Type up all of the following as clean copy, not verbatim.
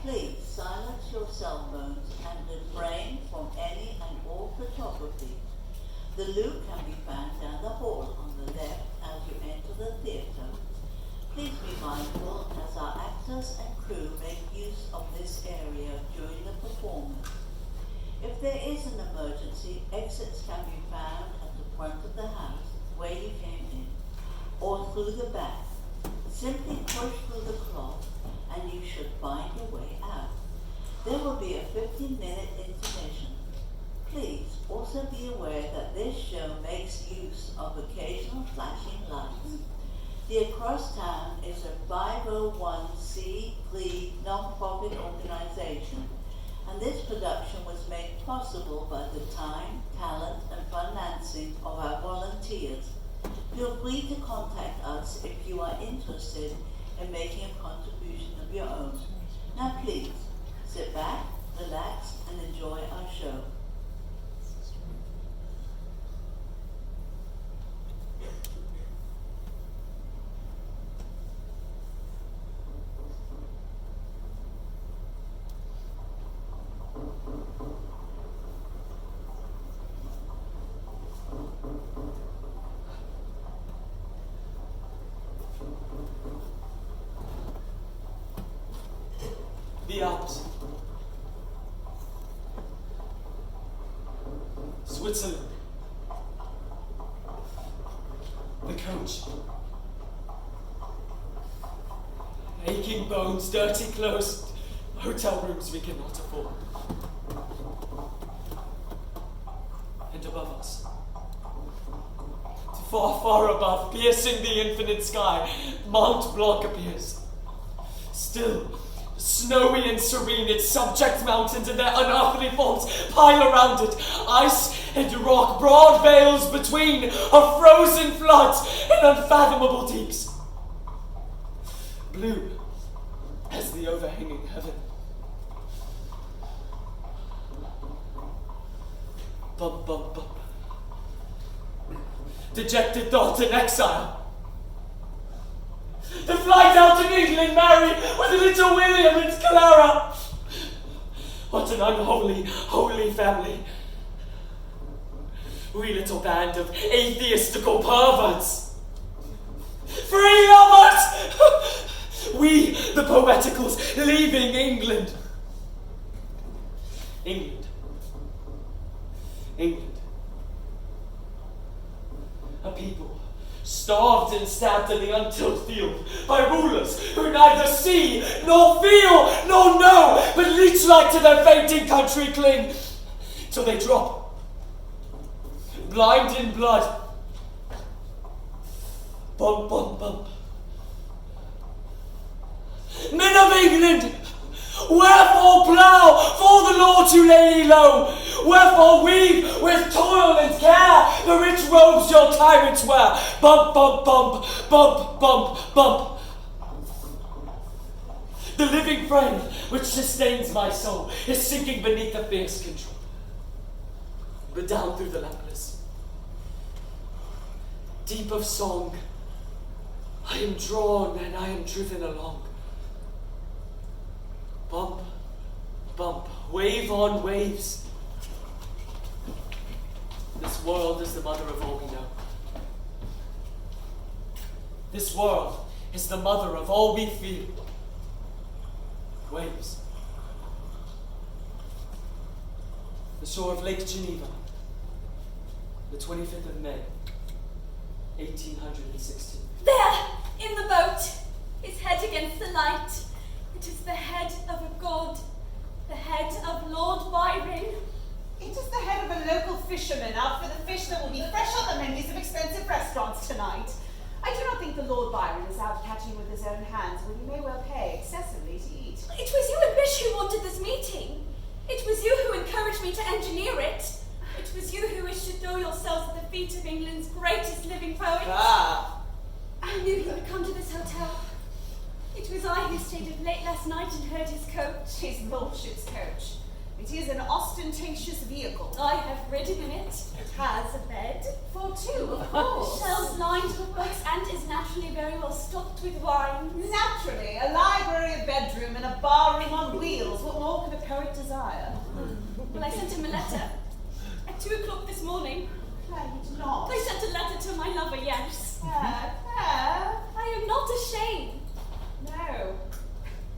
Please silence your cell phones and refrain from any and all photography. The loo can be found down the hall on the left as you enter the theatre. Please be mindful as our actors and crew make use of this area during the performance. If there is an emergency, exits can be found at the front of the house where you came in, or through the back. Simply push through the cloth and you should find your way out. There will be a 15-minute intermission. Please also be aware that this show makes use of occasional flashing lights. The Across Town is a 501c3 non-profit organization, and this production was made possible by the time, talent, and financing of our volunteers. Feel free to contact us if you are interested in making a contribution of your own. Now please, sit back, relax, and enjoy our show. The Alps. Switzerland. The coach. Aching bones, dirty clothes, hotel rooms we cannot afford. And above us, far, far above, piercing the infinite sky, Mount Blanc appears. Still, snowy and serene, its subject mountains and their unearthly forms pile around it. Ice and rock, broad veils between, of frozen floods and unfathomable deeps. Blue as the overhanging heaven. Bump, bump, bump. Dejected thought in exile. To fly down to England, marry with little William and Clara. What an unholy, holy family. We little band of atheistical perverts. Free lovers! We, the poeticals, leaving England. England. England. A people starved and stabbed in the untilled field by rulers who neither see, nor feel, nor know, but leech-like to their fainting country cling, till they drop, blind in blood. Bump, bump, bump. Men of England, wherefore plough for the Lord to lay ye low? Wherefore weave with toil and care the rich robes your tyrants wear? Bump, bump, bump, bump, bump, bump. The living frame which sustains my soul is sinking beneath a fierce control. But down through the lapless, deep of song, I am drawn and I am driven along. Bump, bump, wave on waves. This world is the mother of all we know. This world is the mother of all we feel. Waves. The shore of Lake Geneva, the 25th of May, 1816. There, in the boat, his head against the light. It is the head of a god, the head of Lord Byron. It is the head of a local fisherman out for the fish that will be fresh on the menus of expensive restaurants tonight. I do not think the Lord Byron is out catching with his own hands when he may well pay excessively to eat. It was you and Bish who wanted this meeting. It was you who encouraged me to engineer it. It was you who wished to throw yourselves at the feet of England's greatest living poet. Ah! I knew he would come to this hotel. It was I who stayed up late last night and heard his coach. His lordship's coach. It is an ostentatious vehicle. I have ridden in it. It has a bed. For two, of course. Shelves lined with books and is naturally very well stocked with wine. Naturally, a library, a bedroom, and a bar room on wheels. What more could a poet desire? Well, I sent him a letter. At 2 o'clock this morning, Claire, you did not. I sent a letter to my lover, yes. Claire. I am not ashamed. No.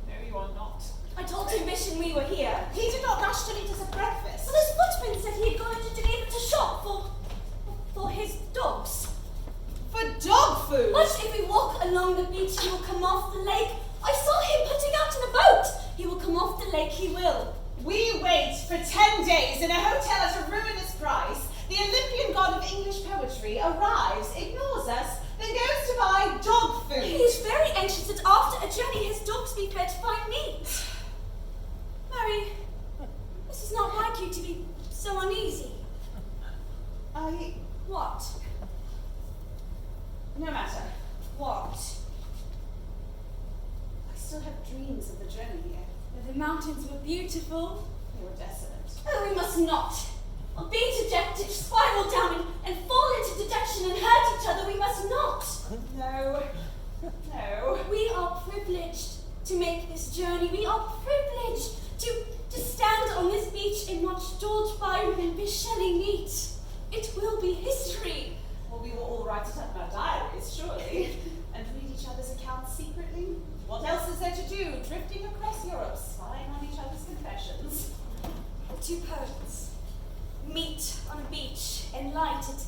No, you are not. I told him Mission we were here. He did not rush to meet us at breakfast. Well, his footman said he had gone into Geneva to shop for his dogs. For dog food? But if we walk along the beach, he will come off the lake. I saw him putting out in a boat. He will come off the lake, he will. We wait for 10 days in a hotel at a ruinous price. The Olympian god of English poetry arrives, ignores us, then goes to buy dog food. He is very anxious that after a journey his dogs be fed fine meat. Mary, this is not like you to be so uneasy. What? No matter. What? I still have dreams of the journey here. The mountains were beautiful. They were desolate. Oh, we must not. Or be dejected, spiral down and fall into dejection and hurt each other. We must not. No. No. We are privileged to make this journey. We are privileged to stand on this beach and watch George Byron and Miss Shelley meet. It will be history. Well, we will all write it up in our diaries, surely. And read each other's accounts secretly. What else is there to do? Drifting across Europe, spying on each other's confessions. Two poets meet on a beach and light. It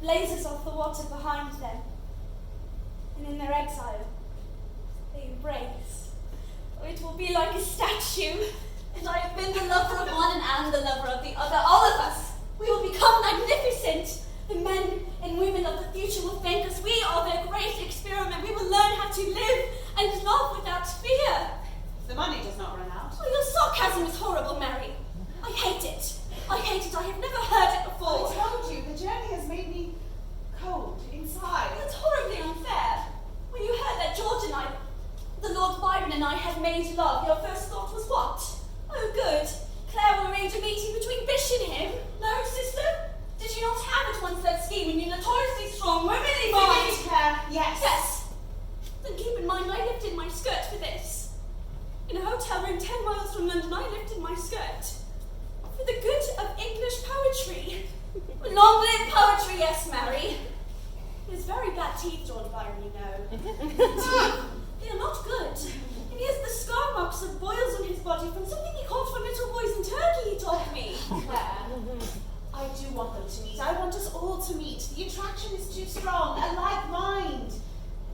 blazes off the water behind them. And in their exile, they embrace. Oh, it will be like a statue. And I have been the lover of one and the lover of the other. All of us. We will become magnificent. The men and women of the future will thank us. We are their great experiment. We will learn how to live and love without fear. The money does not run out. Oh, your sarcasm is horrible, Mary. I hate it. I hate it. I have never heard it before. I told you, the journey has made me cold inside. That's horribly unfair. When you heard that George and I, the Lord Byron and I had made love, your first thought was what? Oh, good. Claire will arrange a meeting between Bish and him. No, sister? Did you not have at once that scheme in your notoriously strong, womanly mind? Claire, yes. Yes. Then keep in mind I lifted my skirt for this. In a hotel room 10 miles from London, I lifted my skirt. For the good of English poetry. Long live poetry, yes, Mary. He has very bad teeth, George Byron, you know. They are not good. And he has the scar marks of boils on his body from something he caught from little boys in Turkey, he told me. Claire, I do want them to meet. I want us all to meet. The attraction is too strong, a like mind.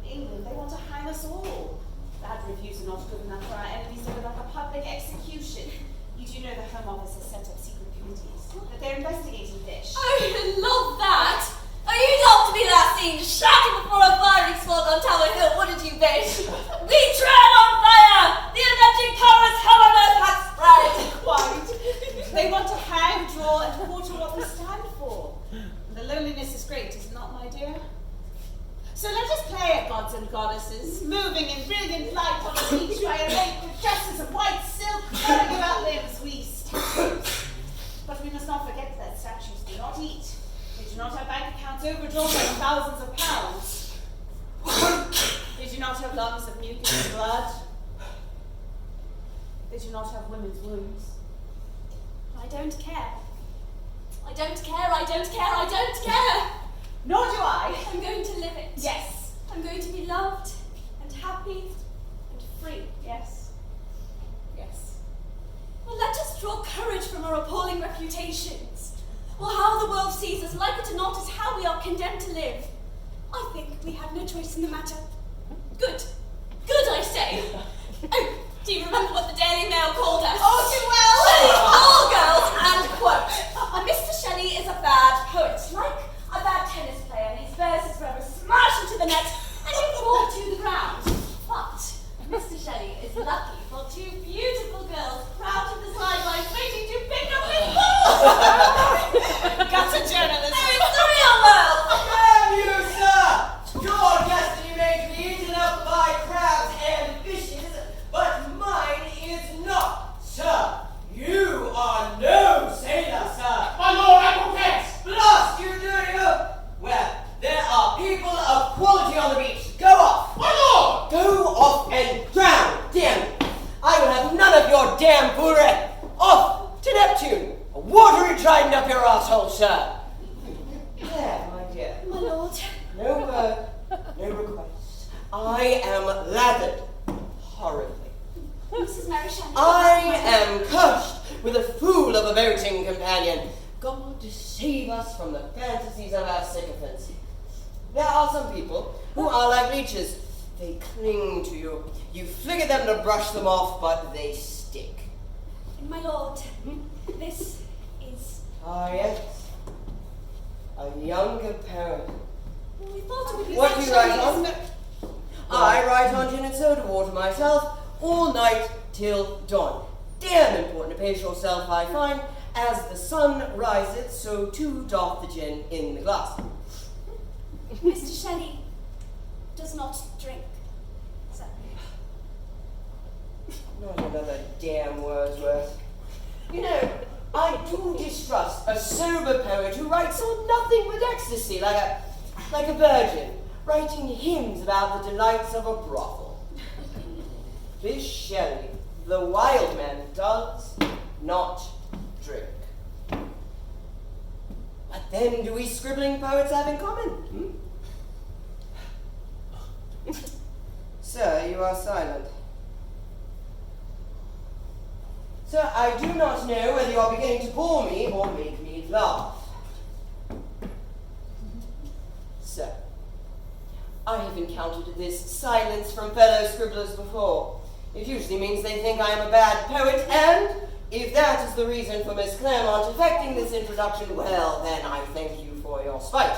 In England, they want to hang us all. Bad reviews are not good enough for our enemies. They would like a public execution. You do know the Home Office has set up secret committees, that they're investigating Bish. I love that. Oh, you loved to be last seen shouting before a firing squad on Tower Hill, wouldn't you, Bish? We tread on fire! The avenging powers hell on earth have spread! Quite. They want to hang, draw, and quarter what we stand for. The loneliness is great, is it not, my dear? So let us play at gods and goddesses, moving in brilliant light on the beach by a lake with dresses of white silk flowing about limbs, we statues. But we must not forget that statues do not eat. They do not have bank accounts overdrawn by thousands of pounds. They do not have lungs of mucus and blood. They do not have women's wombs. I don't care. I don't care, I don't care, I don't care! Nor do I. I'm going to live it. Yes. I'm going to be loved and happy and free. Yes. Yes. Well, let us draw courage from our appalling reputations. Well, how the world sees us, like it or not, is how we are condemned to live. I think we have no choice in the matter. Good. Good, I say. Oh, do you remember what the Daily Mail called us? Oh, too well. All girls, and quote, Mr. Shelley is a bad poet, like a bad tennis player, and his verses forever smash into the net and you fall to the ground. But Mr. Shelley is lucky for two beautiful girls crouched at the sidelines waiting to pick up his ball. Gutter journalism. No, it's the real world. Damn you, sir! Your destiny may be eaten up by have none of your damn bourre. Off to Neptune. A watery trident up your asshole, sir. There, my dear. My lord. No word, no request. I am lathered horribly. Mrs. Mary Shelley. I am cursed with a fool of a boating companion. God save us from the fantasies of our sycophants. There are some people who are like leeches. They cling to you. You flick at them to brush them off, but they stick. My lord, this is... Ah, yes. A younger parent. We thought it would be What do you such write a- on? I write on gin and soda water myself, all night till dawn. Damn important to pace yourself, I find. As the sun riseth, so too doth the gin in the glass. Mr. Shelley does not drink, sir. Not another damn Wordsworth. You know, I do distrust a sober poet who writes on nothing but ecstasy, like a virgin, writing hymns about the delights of a brothel. This Shelley, the wild man, does not drink. What then do we scribbling poets have in common? Sir, you are silent. Sir, I do not know whether you are beginning to bore me or make me laugh. Sir, I have encountered this silence from fellow scribblers before. It usually means they think I am a bad poet, and if that is the reason for Miss Claremont effecting this introduction, well, then I thank you for your spite.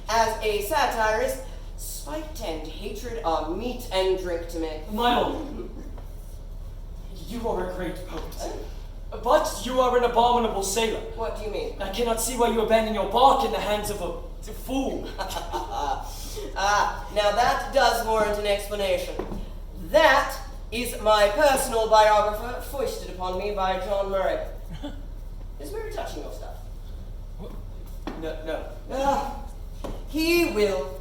As a satirist, spite and hatred are meat and drink to me. My lord, you are a great poet. But you are an abominable sailor. What do you mean? I cannot see why you abandon your bark in the hands of a fool. Now that does warrant an explanation. That is my personal biographer, foisted upon me by John Murray. Is Murray touching your stuff? No. He will.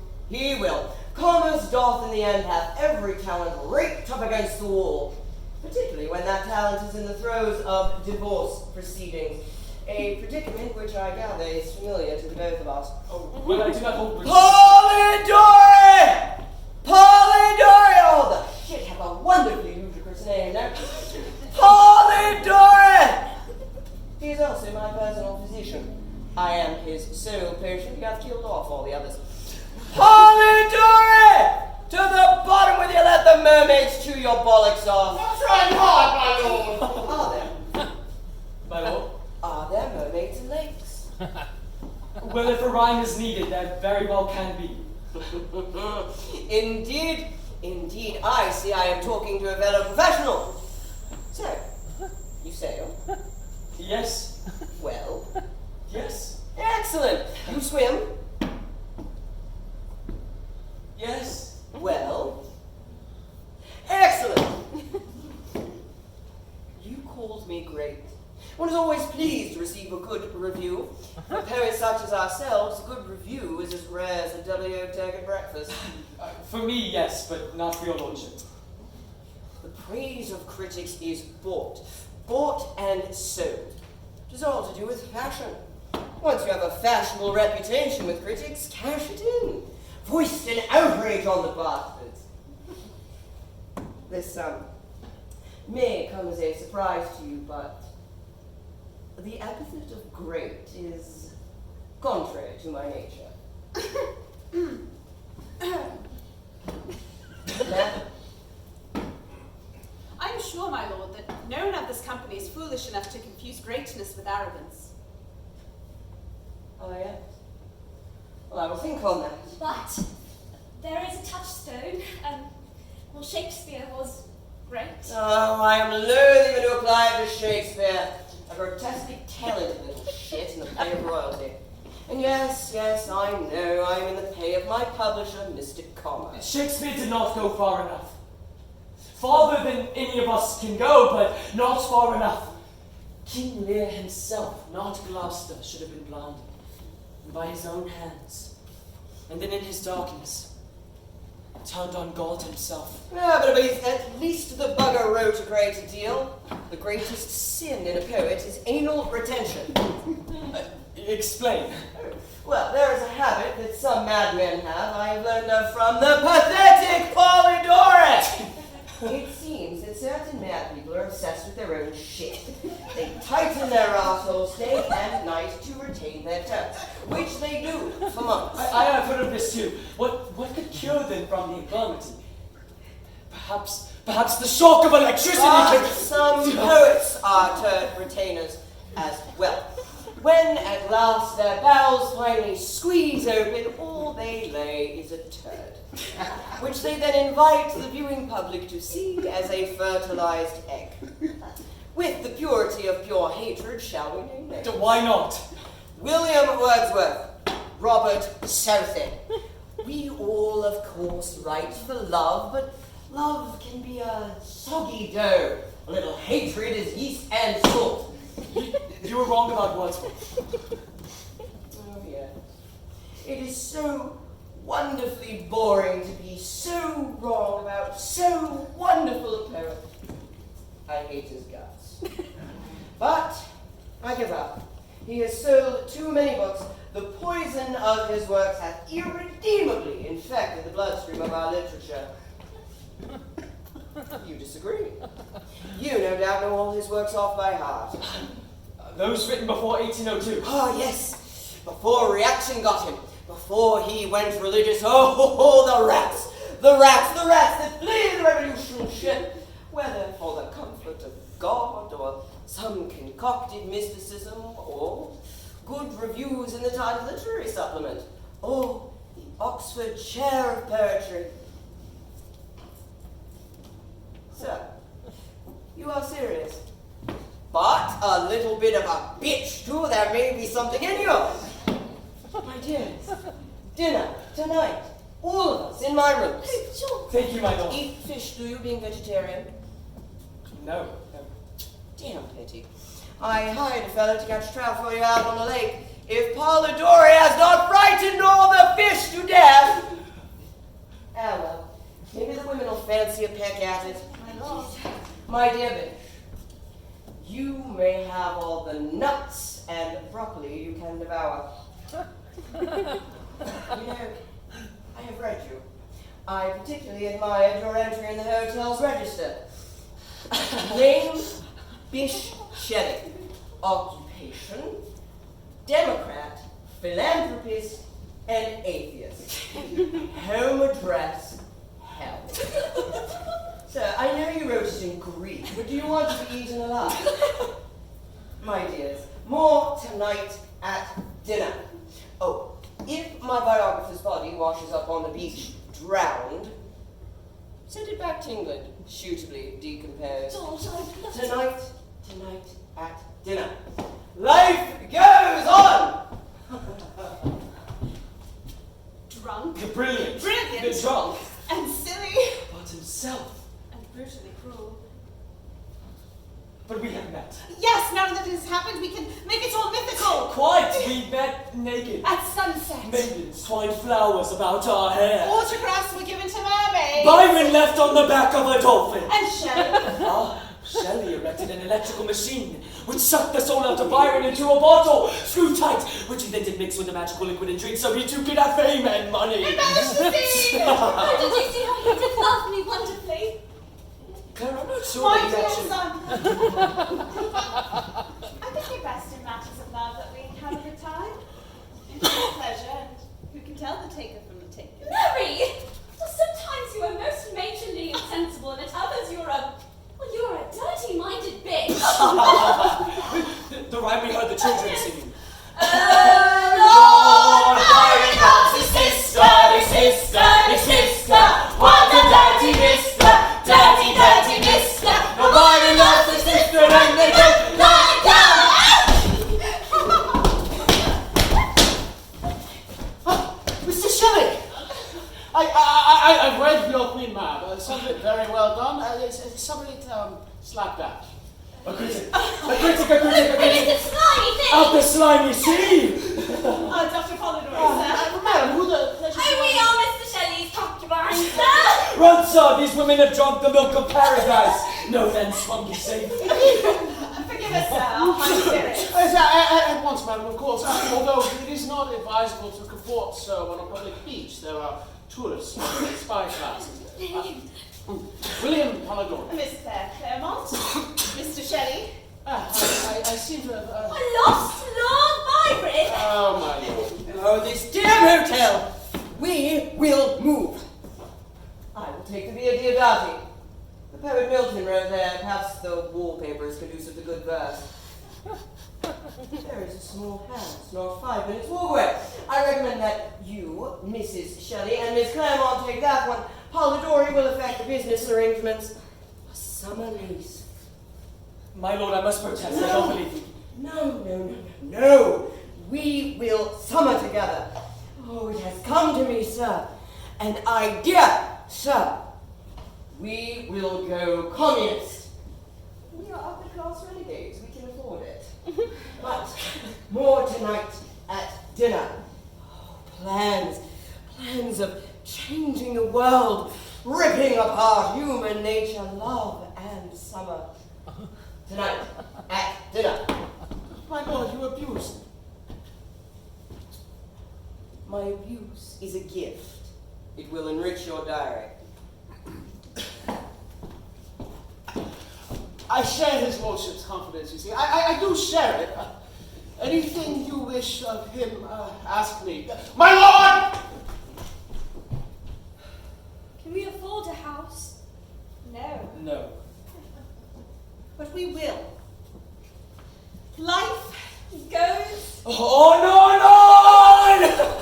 Commerce doth in the end have every talent raked up against the wall, particularly when that talent is in the throes of divorce proceedings. A predicament which I gather is familiar to the both of us. Oh, well, I do not hold... Polidori! Polidori! Oh, the shit have a wonderfully ludicrous name now. Polidori! He is also my personal physician. I am his sole patient. He hath killed off all the others. Polidori! To the bottom with you, let the mermaids chew your bollocks off. I'm trying hard, my lord. Are there? My lord? Are there mermaids in lakes? Well, if a rhyme is needed, that very well can be. Indeed, I see I am talking to a fellow professional. So, you sail? Yes. Well, Yes. excellent. You swim? Yes. Well, excellent. You called me great. One is always pleased to receive a good review. For poets such as ourselves, a good review is as rare as a W.O. Turk at breakfast. For me, yes, but not for your lordship. The praise of critics is bought and sold. It is all to do with fashion. Once you have a fashionable reputation with critics, cash it in. Voice an outrage on the bastards. This may come as a surprise to you, but the epithet of great is contrary to my nature. Madam, I'm sure, my lord, that no one of this company is foolish enough to confuse greatness with arrogance. oh yes. Well, I will think on that. But there is a touchstone. Well, Shakespeare was great. Oh, I am loath even to apply it to Shakespeare. A grotesquely talented little shit in the pay of royalty. And yes, I know I'm in the pay of my publisher, Mr. Commerce. Shakespeare did not go far enough. Farther than any of us can go, but not far enough. King Lear himself, not Gloucester, should have been blinded. And by his own hands. And then in his darkness, turned on God himself. Yeah, but at least the bugger wrote a great deal. The greatest sin in a poet is anal retention. Explain. Well, there is a habit that some madmen have. I have learned of from the pathetic Polydore. It seems that certain mad people are obsessed with their own shit. They tighten their assholes day and night to retain their toes, which they do for months. I have heard of this too. What could cure them from the infirmity? Perhaps the shock of electricity But can... some poets are turd retainers as well. When at last their bowels finally squeeze open, all they lay is a turd, which they then invite the viewing public to see as a fertilized egg. With the purity of pure hatred, shall we name names? Why not? William Wordsworth, Robert Southey. We all, of course, write for love, but love can be a soggy dough. A little hatred is yeast and salt. You were wrong about Wordsworth. Oh, yeah. It is so wonderfully boring to be so wrong about so wonderful a poet. I hate his guts. But I give up. He has sold too many books. The poison of his works hath irredeemably infected the bloodstream of our literature. You disagree. You no doubt know all his works off by heart. Those written before 1802. Oh, yes. Before reaction got him. Before he went religious. Oh, the rats. The rats that flee the revolution ship. Whether for the comfort of God or some concocted mysticism or good reviews in the Times Literary Supplement or the Oxford Chair of Poetry. So, you are serious. But a little bit of a bitch, too. There may be something in you. My dears, dinner tonight. All of us in my rooms. Thank you, my lord. Eat fish, do you, being vegetarian? No. Damn pity. I hired a fellow to catch trout for you out on the lake. If Polydore has not frightened all the fish to death. Ah, well, maybe the women will fancy a peck at it. My lord. My dear bitch, you may have all the nuts and broccoli you can devour. You know, I have read you. I particularly admired your entry in the hotel's register. Name, Bish Shelley. Occupation, Democrat, philanthropist, and atheist. Home address, hell. Sir, I know you wrote it in Greek, but do you want to be eaten alive? My dears, more tonight at dinner. Oh, if my biographer's body washes up on the beach drowned, send it back to England, suitably decomposed. Tonight at dinner. Life goes on! Drunk Brilliant. Brilliant. The drunk. And silly. But himself. and brutally cruel. But we have met. Yes, now that it has happened, we can make it all mythical. Quite. We met naked. At sunset. Maidens twined flowers about our hair. Autographs were given to mermaids. Byron left on the back of a dolphin. And Shelley. Ah, Shelley erected an electrical machine, which sucked the soul out of Byron into a bottle, screwed tight, which he then did mix with the magical liquid and drink, so he too could have fame and money. I managed to see. Oh, did you see how he did love me wonderfully? Claire, I'm not sure My that he dear actually... son. I think it best in matters of love that we have a good time. Enjoy pleasure, and who can tell the taker from the taker? Mary! Well, sometimes you are most matronly and sensible, and at others you're a dirty-minded bitch. The rhyme we heard the children singing. Lord, Byron loves his sister, his sister, his sister. What a dirty mister, dirty, dirty mister. Now Byron loves his sister and they don't like her. Mr. Shelley! I've read your Queen Mab. Some of it very well done. Some of it slapdash. A critic. It's a slimy thing! Out the slimy sea! Dr. Polydore, sir. Madam, who the... Oh, we are Mr. Shelley's concubines. behind, sir! Run, sir! These women have drunk the milk of paradise! No man's spunky safe. Forgive us, sir, our high spirits. At once, madam, of course. Although it is not advisable to comport so on a public beach. There are tourists, spy classes. William Polidori. Miss Claire Claremont, Mr. Shelley. I seem to have... I lost Lord Byron! Oh, my lord. Oh, this damn hotel! We will move. I will take the Via Diodati. The poet Milton wrote there, perhaps the wallpaper is conducive to good verse. There is a small house, not 5 minutes walk away. I recommend that you, Mrs. Shelley, and Miss Claremont take that one. Polidori will affect the business arrangements. A summer lease. My lord, I must protest. I don't believe you. No. We will summer together. Oh, it has come to me, sir. An idea, sir. We will go communist. We are upper class renegades. We can afford it. But more tonight at dinner. Oh, plans of changing the world, ripping apart human nature, love and summer. Tonight at dinner. My lord, you abuse me. My abuse is a gift. It will enrich your diary. I share his lordship's confidence, you see. I do share it. Anything you wish of him, ask me. My lord! Can we afford a house? No, No. but we will. Life goes. On, on!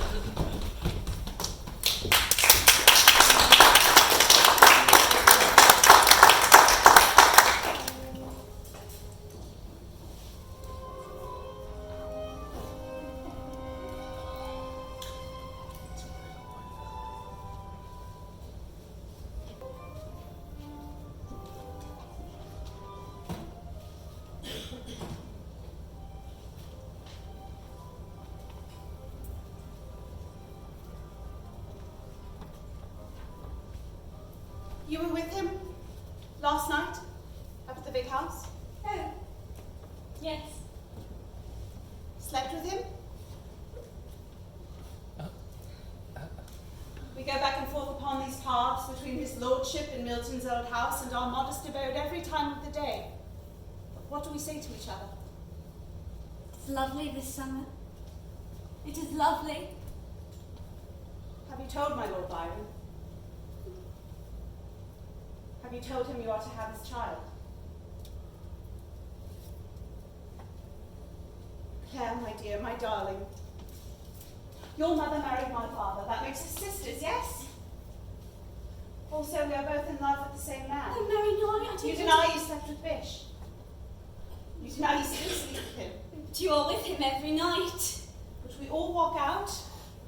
You were with him last night up at the big house? Oh, yes. Slept with him? We go back and forth upon these paths between his lordship and Milton's old house and our modest abode every time of the day. What do we say to each other? It's lovely this summer. It is lovely. Have you told my Lord Byron? Have you told him you are to have his child? Claire, my dear, my darling. Your mother married my father. That makes us sisters, yes? Also, we are both in love with the same man. Oh, Mary, no, I don't. You deny you slept with Bish. You deny you still sleep with him. You are with him every night. But we all walk out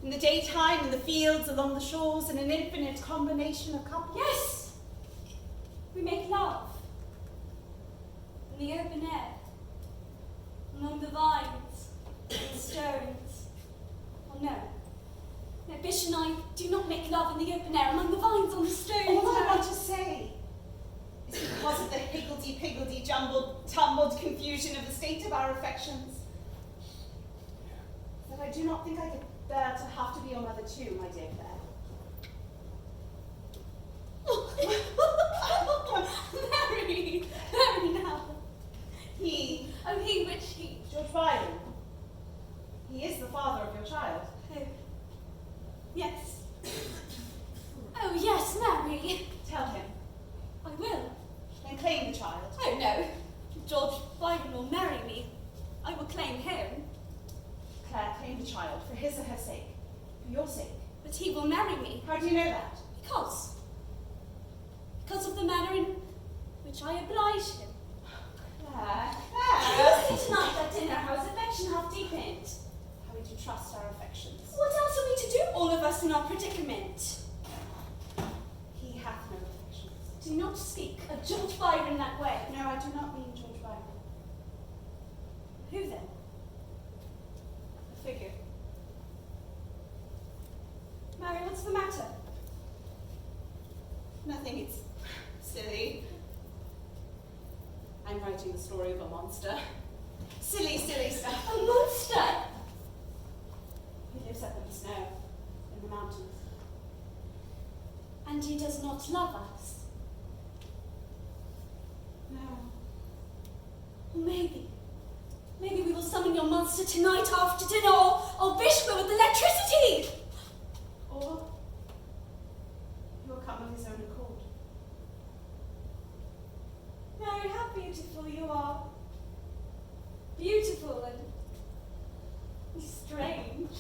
in the daytime, in the fields, along the shores, in an infinite combination of couples. Yes. We make love. In the open air. Among the vines and stones. Oh no. No, Bish and I do not make love in the open air among the vines on the stones. All I want to say is because of the higgledy-piggledy, tumbled confusion of the state of our affections, that I do not think I could bear to have to be your mother too, my dear Claire. Mary! Mary now! He, Oh, he, which he? George Byron, he is the father of your child. Oh. Yes. Oh, yes, Mary. Tell him, I will. and claim the child. Oh, no. George Byron will marry me. I will claim him. Claire, claim the child, for his or her sake, for your sake. But he will marry me. How do you know that? Because of the manner in which I oblige him. Claire, Yes, tonight at dinner, how his affection hath deepened. how would you trust our affections? What else are we to do, all of us in our predicament? He hath no affections. Do not speak of George Byron that way. No, I do not mean George Byron. Who then? A figure. Mary, what's the matter? I'm writing the story of a monster. Silly, silly stuff. A monster! He lives up in the snow, in the mountains. And he does not love us. No. Or maybe we will summon your monster tonight after dinner, or Bishop with electricity! Or he will come of his own accord. Mary, how beautiful you are. Beautiful and strange.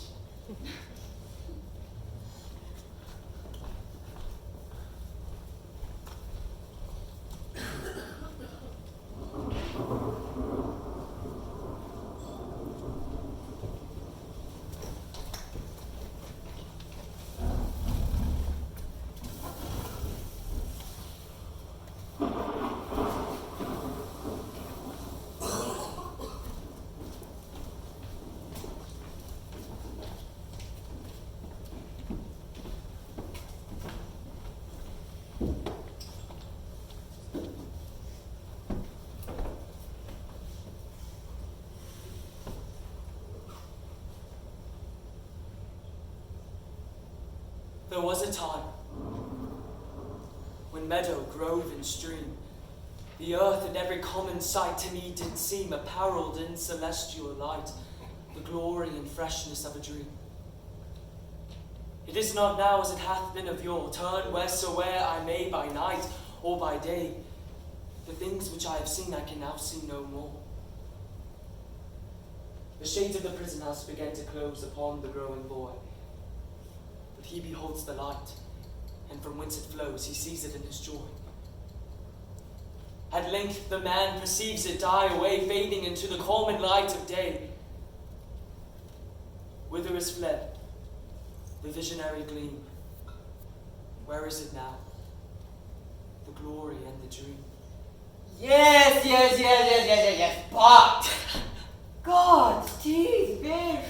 There was a time when meadow, grove, and stream, the earth and every common sight to me did seem apparelled in celestial light, the glory and freshness of a dream. It is not now as it hath been of yore, turn wheresoe'er I may by night or by day. The things which I have seen I can now see no more. The shades of the prison house began to close upon the growing boy. But he beholds the light, and from whence it flows, he sees it in his joy. At length the man perceives it die away, fading into the calm and light of day. Whither is fled the visionary gleam? Where is it now? The glory and the dream. Yes. But, God's teeth, bitch.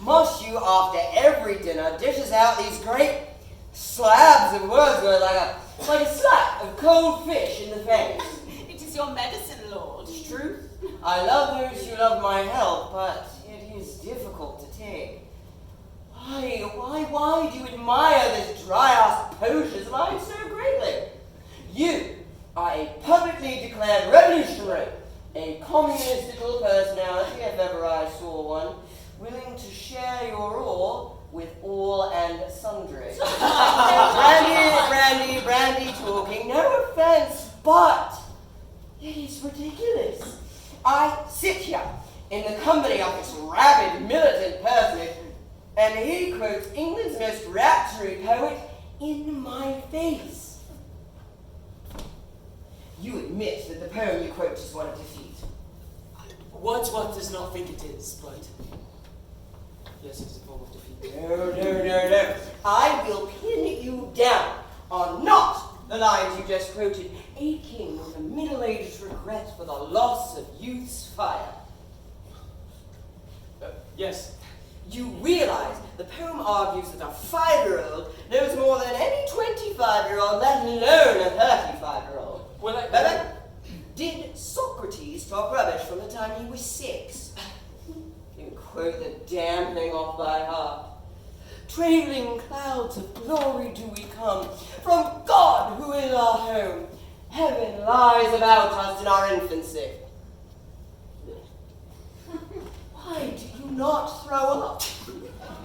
Must you, after every dinner, dishes out these great slabs of Wordsworth like a slap of cold fish in the face? It is your medicine, Lord. It's true. I love those who love my health, but it is difficult to take. Why do you admire this dry-ass potions line so greatly? You are a publicly declared revolutionary, a communistical personality, if ever I saw one, willing to share your all with all and sundry. Brandy talking, no offense, but it is ridiculous. I sit here in the company of this rabid militant personage, and he quotes England's most rapturous poet in my face. You admit that the poem you quote is one of defeat. Wordsworth does not think it is, but yes, it is a form of defeat. No. I will pin you down on not the lines you just quoted, aching with a middle-aged regret for the loss of youth's fire. Yes. You realize the poem argues that a 5-year-old knows more than any 25-year-old, let alone a 35-year-old. Well, Did Socrates talk rubbish from the time he was 6? You quote the damn thing off by heart. Trailing clouds of glory do we come from God who is our home. Heaven lies about us in our infancy. Why do you not throw up?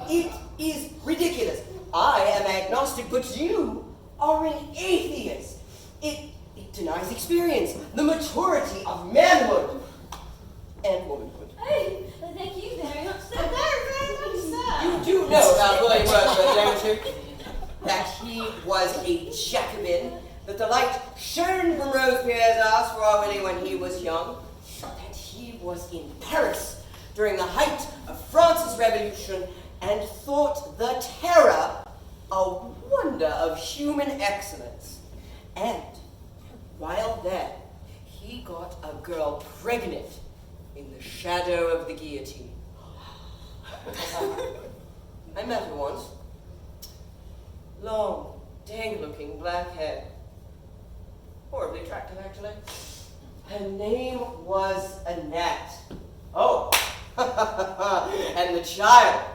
It is ridiculous. I am agnostic, but you are an atheist. It denies experience, the maturity of manhood and womanhood. Oh, thank you very much, sir. Very much, sir. You do know about William Wordsworth, don't you? That he was a Jacobin, that the light shone from Robespierre's ass for our Willie when he was young, that he was in Paris during the height of France's Revolution and thought the terror a wonder of human excellence. And while there, he got a girl pregnant in the shadow of the guillotine. I met her once. Long, dang-looking black hair. Horribly attractive, actually. Her name was Annette. Oh, and the child.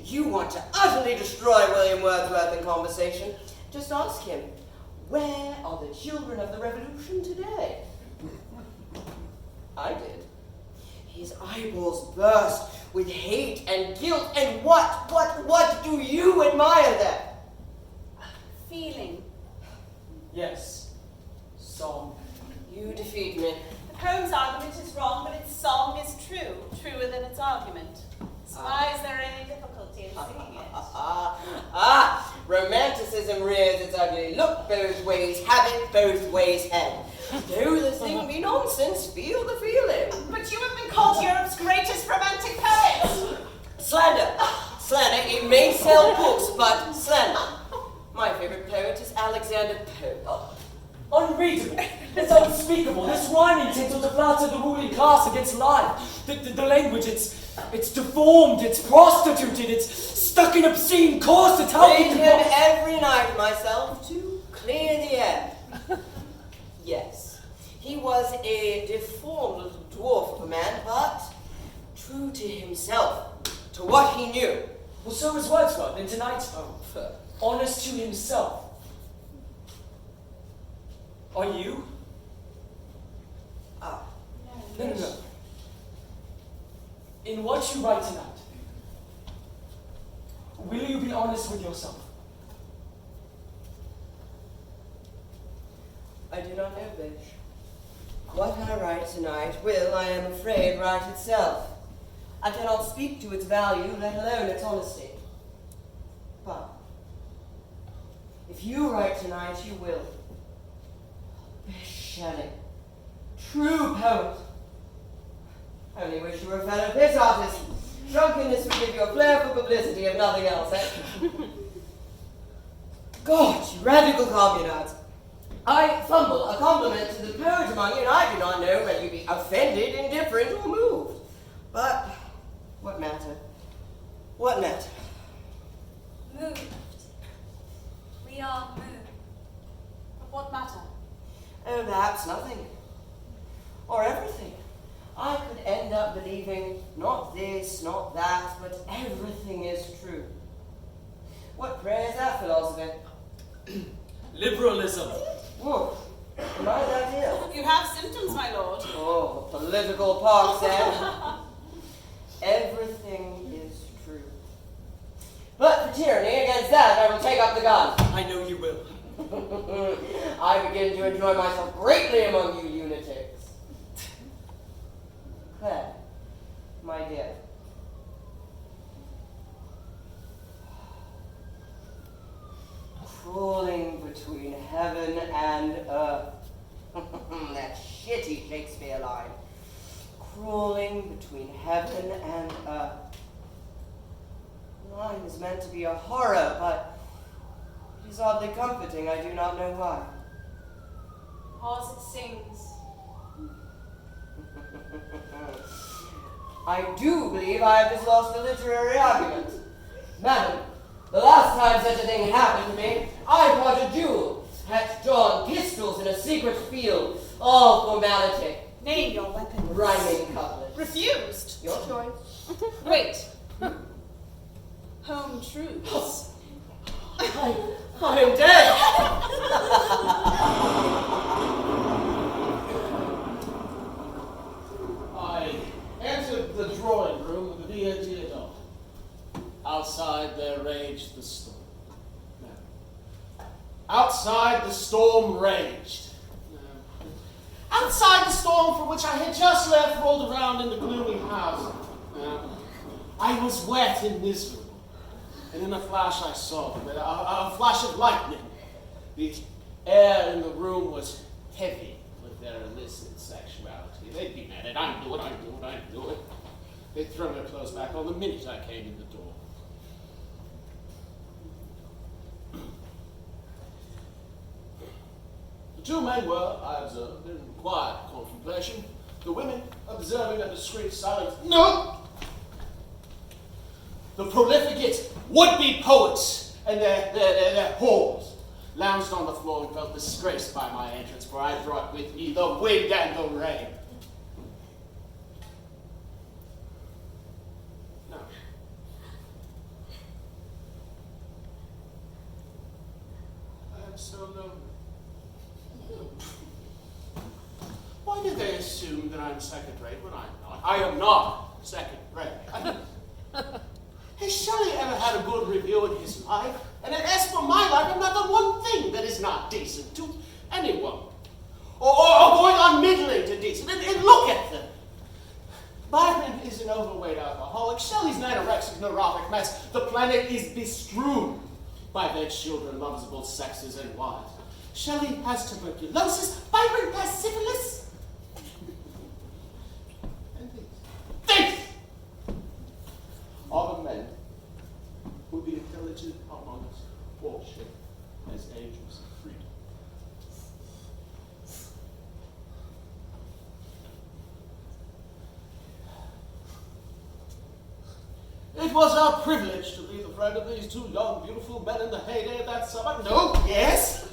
You want to utterly destroy William Wordsworth in conversation. Just ask him, where are the children of the Revolution today? I did. His eyeballs burst with hate and guilt, and what do you admire there? Feeling. Yes. Song. You defeat me. The poem's argument is wrong, but its song is true, truer than its argument. So why is there any difficulty in singing it? Romanticism rears its ugly look both ways, have it both ways head. Though the thing be nonsense, feel the feeling. But you have been called Europe's greatest romantic poet. Slander. Slander, it may sell books, but slander. My favorite poet is Alexander Pope. Unreadable. It's unspeakable. This rhyming title to flatter the ruling class against life. The language, it's deformed, it's prostituted, it's stuck in obscene corsets. How Read can him you... every night myself to clear the air. Yes, he was a deformed little dwarf of a man, but true to himself, to what he knew. Well, so is Wordsworth, and tonight, Oh, honest to himself. Are you? ah, No. In what you write tonight, will you be honest with yourself? I do not know, bitch. What I write tonight will, I am afraid, write itself. I cannot speak to its value, let alone its honesty. But if you write tonight, you will. Miss Shelley, true poet. Only wish you were a fellow piss artist. Drunkenness would give you a flair for publicity, if nothing else, eh? God, you radical communards. I fumble a compliment to the poet among you, and I do not know whether you be offended, indifferent, or moved. But what matter? What matter? Moved. We are moved. But what matter? Oh, perhaps nothing. Or everything. I could end up believing not this, not that, but everything is true. What pray is that philosophy? Liberalism. Whoa, am I that here? You have symptoms, my lord. Oh, the political park said. Everything is true. But for tyranny, against that I will take up the gun. I know you will. I begin to enjoy myself greatly among you lunatics. Claire, my dear. Crawling between heaven and earth. That shitty Shakespeare line. Crawling between heaven and earth. The line is meant to be a horror, but it is oddly comforting. I do not know why. Because it sings. I do believe I have just lost a literary argument. Madam, the last time such a thing happened to me, I bought a duel, had drawn pistols in a secret field, all formality. Name your weapon. Rhyming couplet. Refused. Your choice. Wait. Home truths. I am dead. I entered the drawing room with the dear dog. Outside there raged the storm. No. Outside the storm raged. No. Outside the storm from which I had just left rolled around in the gloomy house. No. I was wet and miserable. And in a flash I saw them, a flash of lightning. The air in the room was heavy with their illicit sexuality. They'd be mad at I'm doing. They'd throw their clothes back on the minute I came in the door. The two men were, I observed, in quiet contemplation. The women observing a discreet silence. No! The profligate would-be poets and their whores. lounged on the floor and felt disgraced by my entrance, for I brought with me the wind and the rain. No. I am so lonely. Why do they assume that I'm second-rate when I'm not? I am not second-rate. Has Shelley ever had a good review in his life? And as for my life, I'm not the one thing that is not decent to anyone. Or going on middling to decent. And look at them. Byron is an overweight alcoholic. Shelley's an anorexic neurotic mess. The planet is bestrewn by their children, lovers of both sexes and wives. Shelley has tuberculosis. Byron has syphilis. And this are the men who the intelligent among us worship as angels of freedom. It was our privilege to be the friend of these two young, beautiful men in the heyday of that summer. No, yes.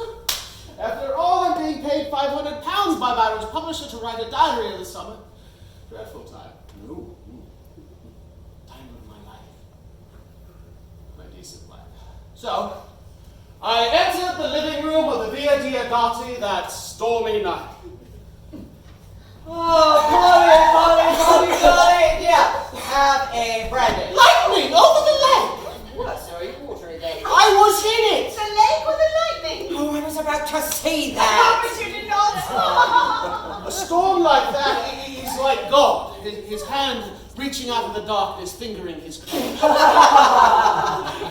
After all, I'm being paid £500 by Byron's publisher to write a diary of the summer. Dreadful time. No. Time of my life. My decent life. So, I entered the living room of the Via Diodati that stormy night. Oh, Polly! Yeah, have a brandy. Lightning over the lake! What? So you water it then? I was in it! The lake or the lightning? Oh, I was about to say How that. but you did not. A storm like that is like God, his hand reaching out of the darkness, fingering his cloak.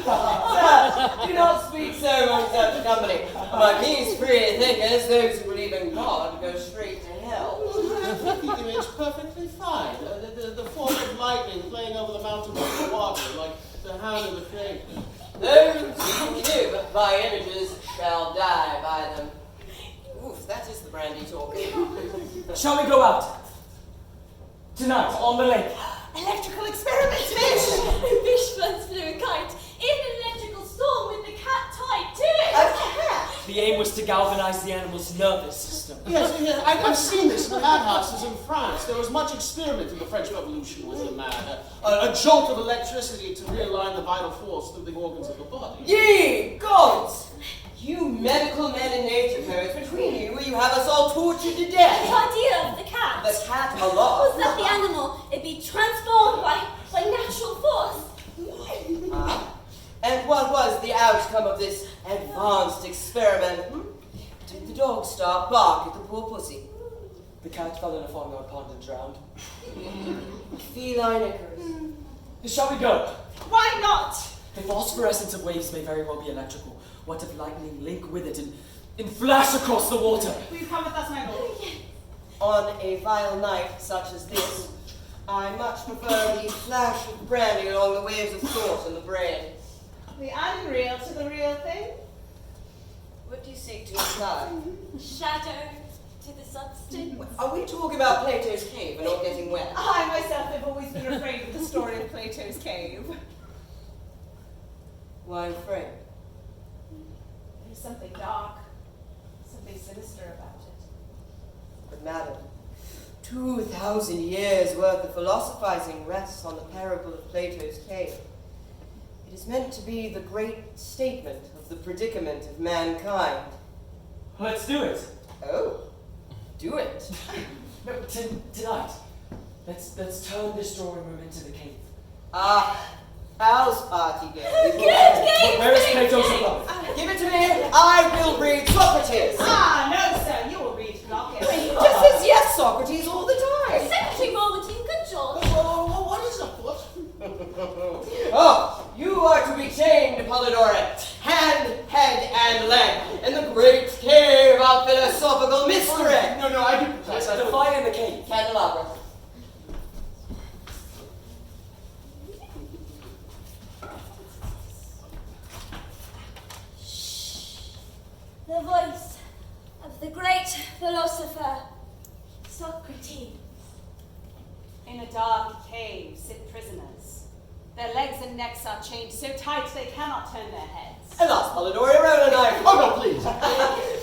Sir, do not speak so among such company. Among these free thinkers, those who believe in God go straight to hell. I think the image perfectly fine. The form of lightning playing over the mountain of the water, like the hand of the king. Those who live by images shall die by them. Oof, that is the brandy talking. Shall we go out? Tonight, on the lake. Electrical experiment, Fish! Fish once flew a kite in an electrical storm with the cat tied to it. A cat? The aim was to galvanize the animal's nervous system. Yes, I've seen this in the madhouses in France. There was much experiment in the French Revolution with the mad. A jolt of electricity to realign the vital force through the organs of the body. Ye gods! You medical men and nature poets, between you, will you have us all tortured to The death? idea of the cat The cat was aloft. that the animal it be transformed by natural force. Ah. And what was the outcome of this advanced experiment? Did the dog start bark at the poor pussy? The cat fell in a farmyard pond and drowned. Feline Icarus. Shall we go? Why not? The phosphorescence of waves may very well be electrical. What if lightning link with it and flash across the water? Will you come with us, my lord? On a vile night such as this, I much prefer the flash of brandy along the waves of thought in the brain. The unreal to the real thing? What do you seek to imply? Shadow to the substance. Are we talking about Plato's cave and not getting wet? I myself have always been afraid of the story of Plato's cave. Why afraid? There's something dark, something sinister about it. But madam, 2,000 years worth of philosophizing rests on the parable of Plato's cave. It is meant to be the great statement of the predicament of mankind. Let's do it. Oh, do it. No, tonight. Let's turn this drawing room into the cave. Ah, house party game. Where is Plato's above? Give it to me. I will read Socrates. Ah, no, sir, you will read Blockhead. Just says yes, Socrates, all the time. Secretary Morganton, good George. What is a foot? Oh, you are to be chained, Polydore, hand, head, and leg, in the great cave of philosophical mystery. No, I do protest. The fire in the cave. Candelabra. The voice of the great philosopher Socrates. In a dark cave sit prisoners. Their legs and necks are chained so tight they cannot turn their heads. Alas, Polidori, a roll and knife. Oh, no, please.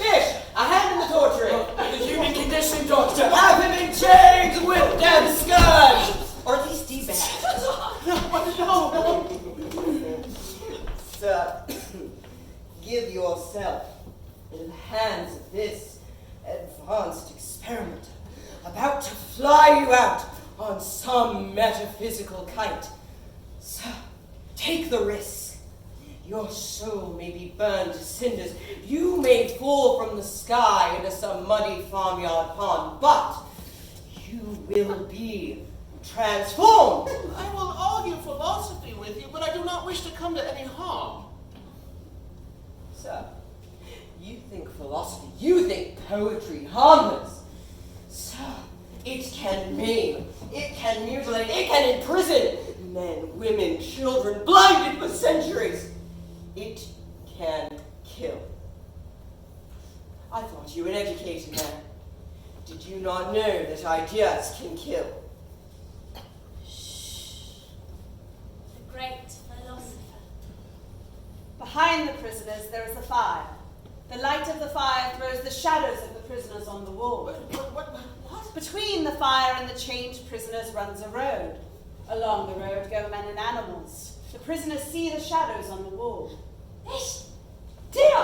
Fish, a hand in the torturing. The human condition, Doctor. Have him in chains, whipped and scourged. Or at least debagged. No. Sir, give yourself into the hands of this advanced experimenter about to fly you out on some metaphysical kite. Sir, take the risk. Your soul may be burned to cinders. You may fall from the sky into some muddy farmyard pond, but you will be transformed. I will argue philosophy with you, but I do not wish to come to any harm. Sir, you think philosophy, you think poetry harmless. Sir, it can maim, it can mutilate, it can imprison men, women, children, blinded for centuries. It can kill. I thought you an educated man. Did you not know that ideas can kill? The great philosopher. Behind the prisoners there is a fire. The light of the fire throws the shadows of the prisoners on the wall. What? Between the fire and the chained prisoners runs a road. Along the road go men and animals. The prisoners see the shadows on the wall. Ish! Dear!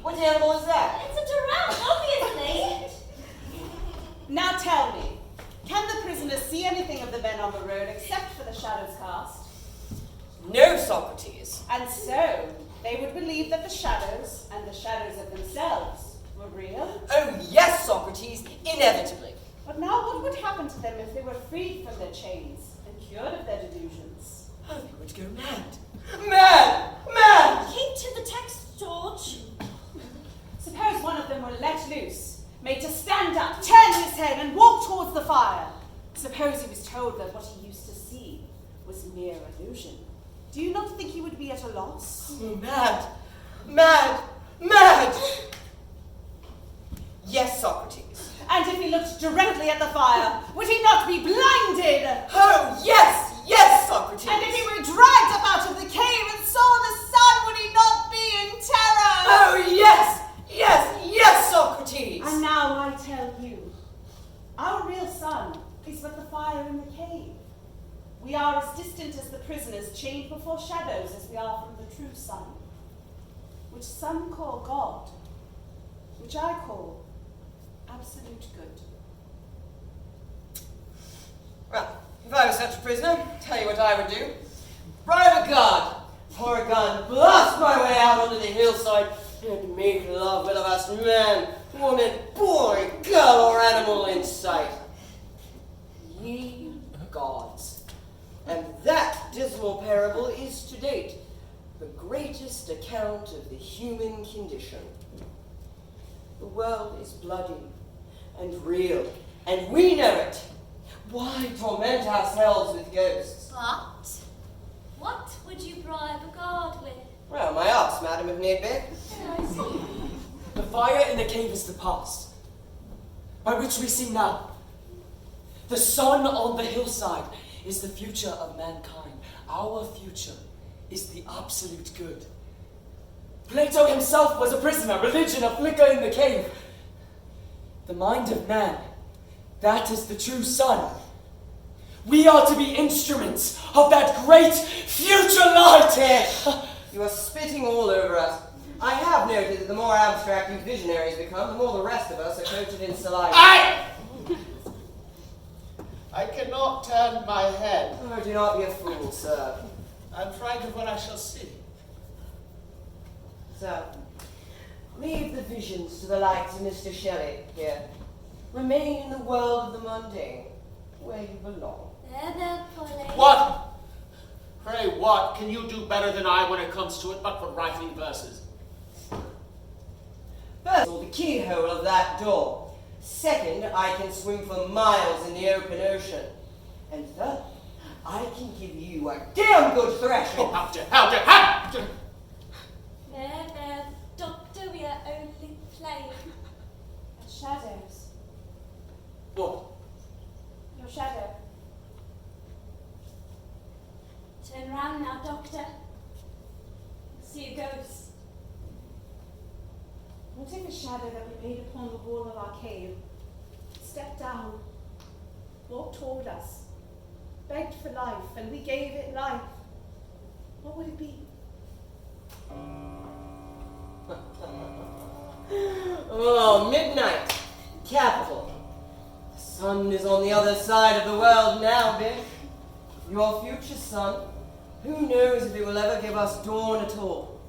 What animal is that? It's a giraffe, obviously! Now tell me, can the prisoners see anything of the men on the road except for the shadows cast? No, Socrates. And so, they would believe that the shadows and the shadows of themselves were real? Oh, yes, Socrates, inevitably. But now what would happen to them if they were freed from their chains and cured of their delusions? Oh, they would go mad. Mad! Mad! Keep to the text, George. Suppose one of them were let loose, made to stand up, turn his head, and walk towards the fire. Suppose he was told that what he used to see was mere illusion. Do you not think he would be at a loss? Oh, mad! Mad! Mad! Yes, Socrates. And if he looked directly at the fire, would he not be blinded? Oh, yes! Yes, Socrates! And if he were dragged up out of the cave and saw the sun, would he not be in terror? Oh, yes! Yes, yes, Socrates! And now I tell you, our real sun is but the fire in the cave. We are as distant as the prisoners chained before shadows as we are from the true sun, which some call God, which I call absolute good. Well, if I was such a prisoner, tell you what I would do. Bribe a guard, pour a gun, blast my way out onto the hillside, and make love with the last man, woman, boy, girl, or animal in sight. Ye gods. And that dismal parable is, to date, the greatest account of the human condition. The world is bloody and real, and we know it. Why torment ourselves with ghosts? But what would you bribe a guard with? Well, my arse, madam, if need be. I see. The fire in the cave is the past, by which we see now. The sun on the hillside is the future of mankind. Our future is the absolute good. Plato himself was a prisoner, religion a flicker in the cave. The mind of man, that is the true sun. We are to be instruments of that great future light. You are spitting all over us. I have noted that the more abstract you visionaries become, the more the rest of us are coated in saliva. I cannot turn my head. Oh, do not be a fool, sir. I'm frightened of what I shall see. Sir, leave the visions to the likes of Mr. Shelley here. Remain in the world of the mundane, where you belong. There, Polly. What? Pray, what can you do better than I when it comes to it, but for writing verses? First of all, the keyhole of that door. Second, I can swim for miles in the open ocean. And third, I can give you a damn good thrashing. Oh, how dare. There, Doctor, we are only playing. And shadows. What? Your shadow. Turn round now, Doctor. See a ghost. What if a shadow that we made upon the wall of our cave stepped down, walked toward us, begged for life, and we gave it life? What would it be? Oh, midnight. Capital. The sun is on the other side of the world now, Biff. Your future son. Who knows if it will ever give us dawn at all?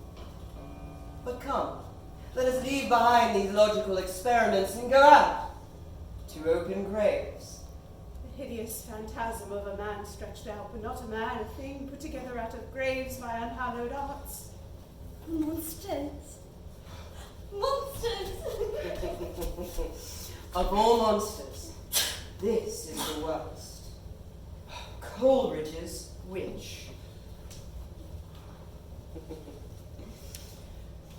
But come, let us leave behind these logical experiments and go out to open graves. The hideous phantasm of a man stretched out, but not a man, a thing put together out of graves by unhallowed arts. Monsters. Monsters! Of all monsters, this is the worst. Coleridge's witch.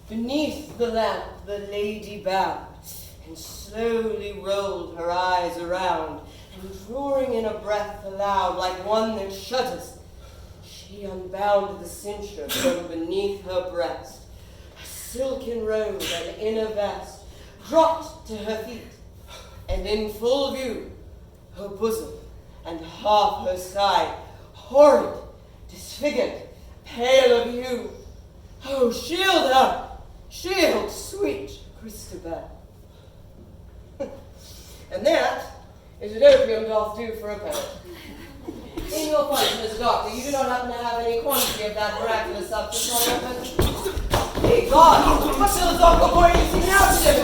Beneath the lamp, the lady bowed and slowly rolled her eyes around, and drawing in a breath aloud like one that shudders, she unbound the cincture from beneath her breast. A silken robe and inner vest dropped to her feet, and in full view, her bosom and half her side, horrid, disfigured, pale of hue. Oh, shield her! Shield, sweet Christabel. And that is what opium doth do for a poet. In your function as a doctor, you do not happen to have any quantity of that miraculous substance on your person? Hey, God! What philosophical point are you seeking out to do?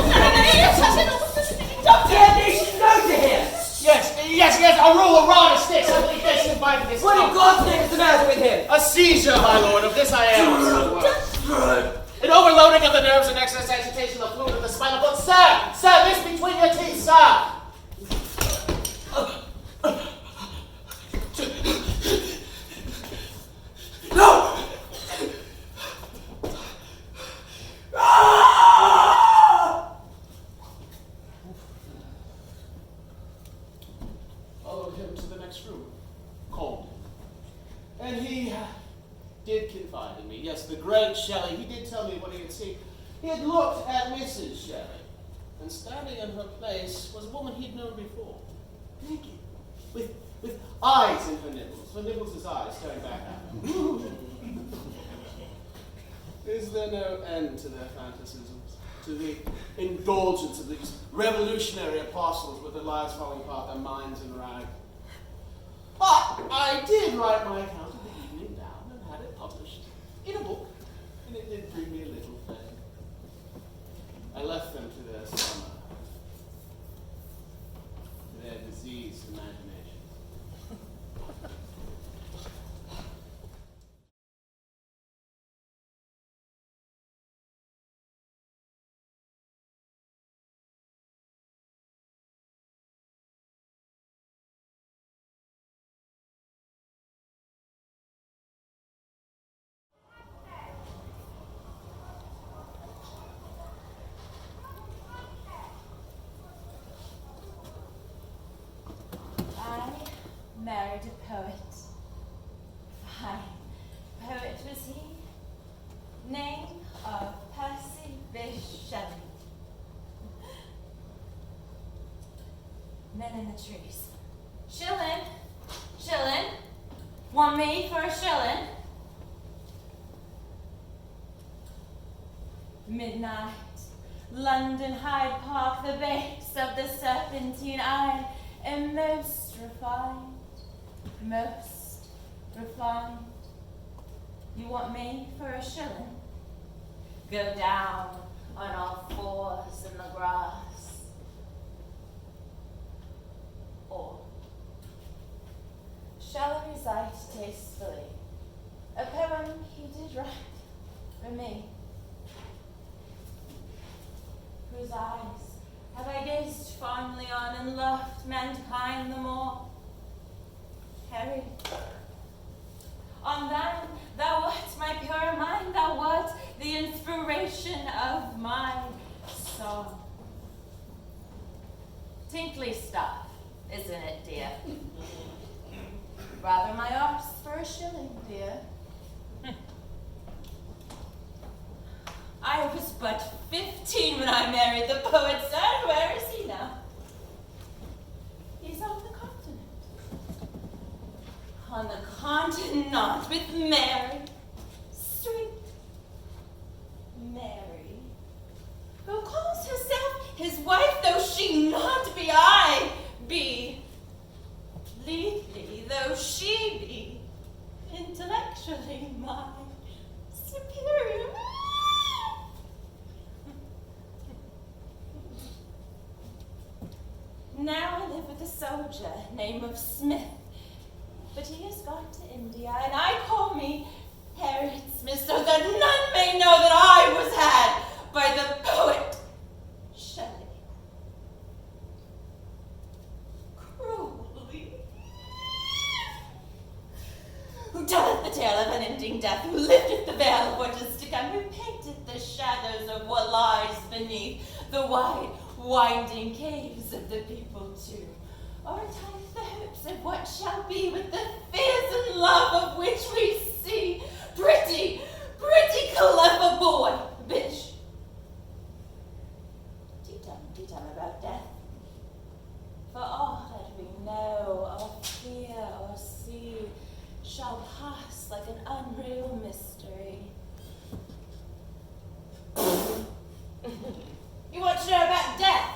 Doctor, damnation, go to him! Yes, a roll of rod of sticks. I believe that's invited this What in God's name is the matter with him? A seizure, my lord, of this I am. An overloading of the nerves and excess agitation of the fluid of the spinal cord. Sir, this between your teeth, sir. No! Followed him to the next room. Called him. And he did confide in me. Yes, the great Shelley. He did tell me what he had seen. He had looked at Mrs. Shelley, and standing in her place was a woman he'd known before. Naked. With eyes in her nipples. Her nipples' eyes staring back at her. Is there no end to their fantasisms? To the indulgence of these revolutionary apostles with their lives falling apart, their minds in rag? But I did write my account of the evening down and had it published in a book, and it did bring me a little fame. I left them to their summer, to their diseased imagination. Married a poet. Fine poet was he. Name of Percy Bysshe Shelley. Men in the trees. Shillin'. Want me for a shillin'? Midnight. London Hyde Park, the base of the Serpentine. I am most refined. Most refined. You want me for a shilling? Go down on all fours in the grass. Or shall I recite tastefully a poem he did write for me, whose eyes have I gazed fondly on and loved mankind the more? Harry, on thine thou wert my pure mind, thou wert the inspiration of my song. Tinkly stuff, isn't it, dear? Rather my arse for a shilling, dear. I I was but 15 when I married the poet's son. Where is he now? He's on the continent. On the continent with Mary. Sweet Mary, who calls herself his wife, though she not be, I be. Legally, though she be. Intellectually, my superior. Now I live with a soldier named of Smith, but he has gone to India, and I call me Harriet Smith, so that none may know that I was had by the poet Shelley. Cruelly. Who telleth the tale of unending death, who lifteth the veil of what is to come, who painteth the shadows of what lies beneath the wide, winding caves of the people too, or telleth the hopes of what shall be with the fears and love of which we see pretty clever boy, bitch. Do tell about death, for all that we know or fear or see shall pass like an unreal mystery. You want to know about death,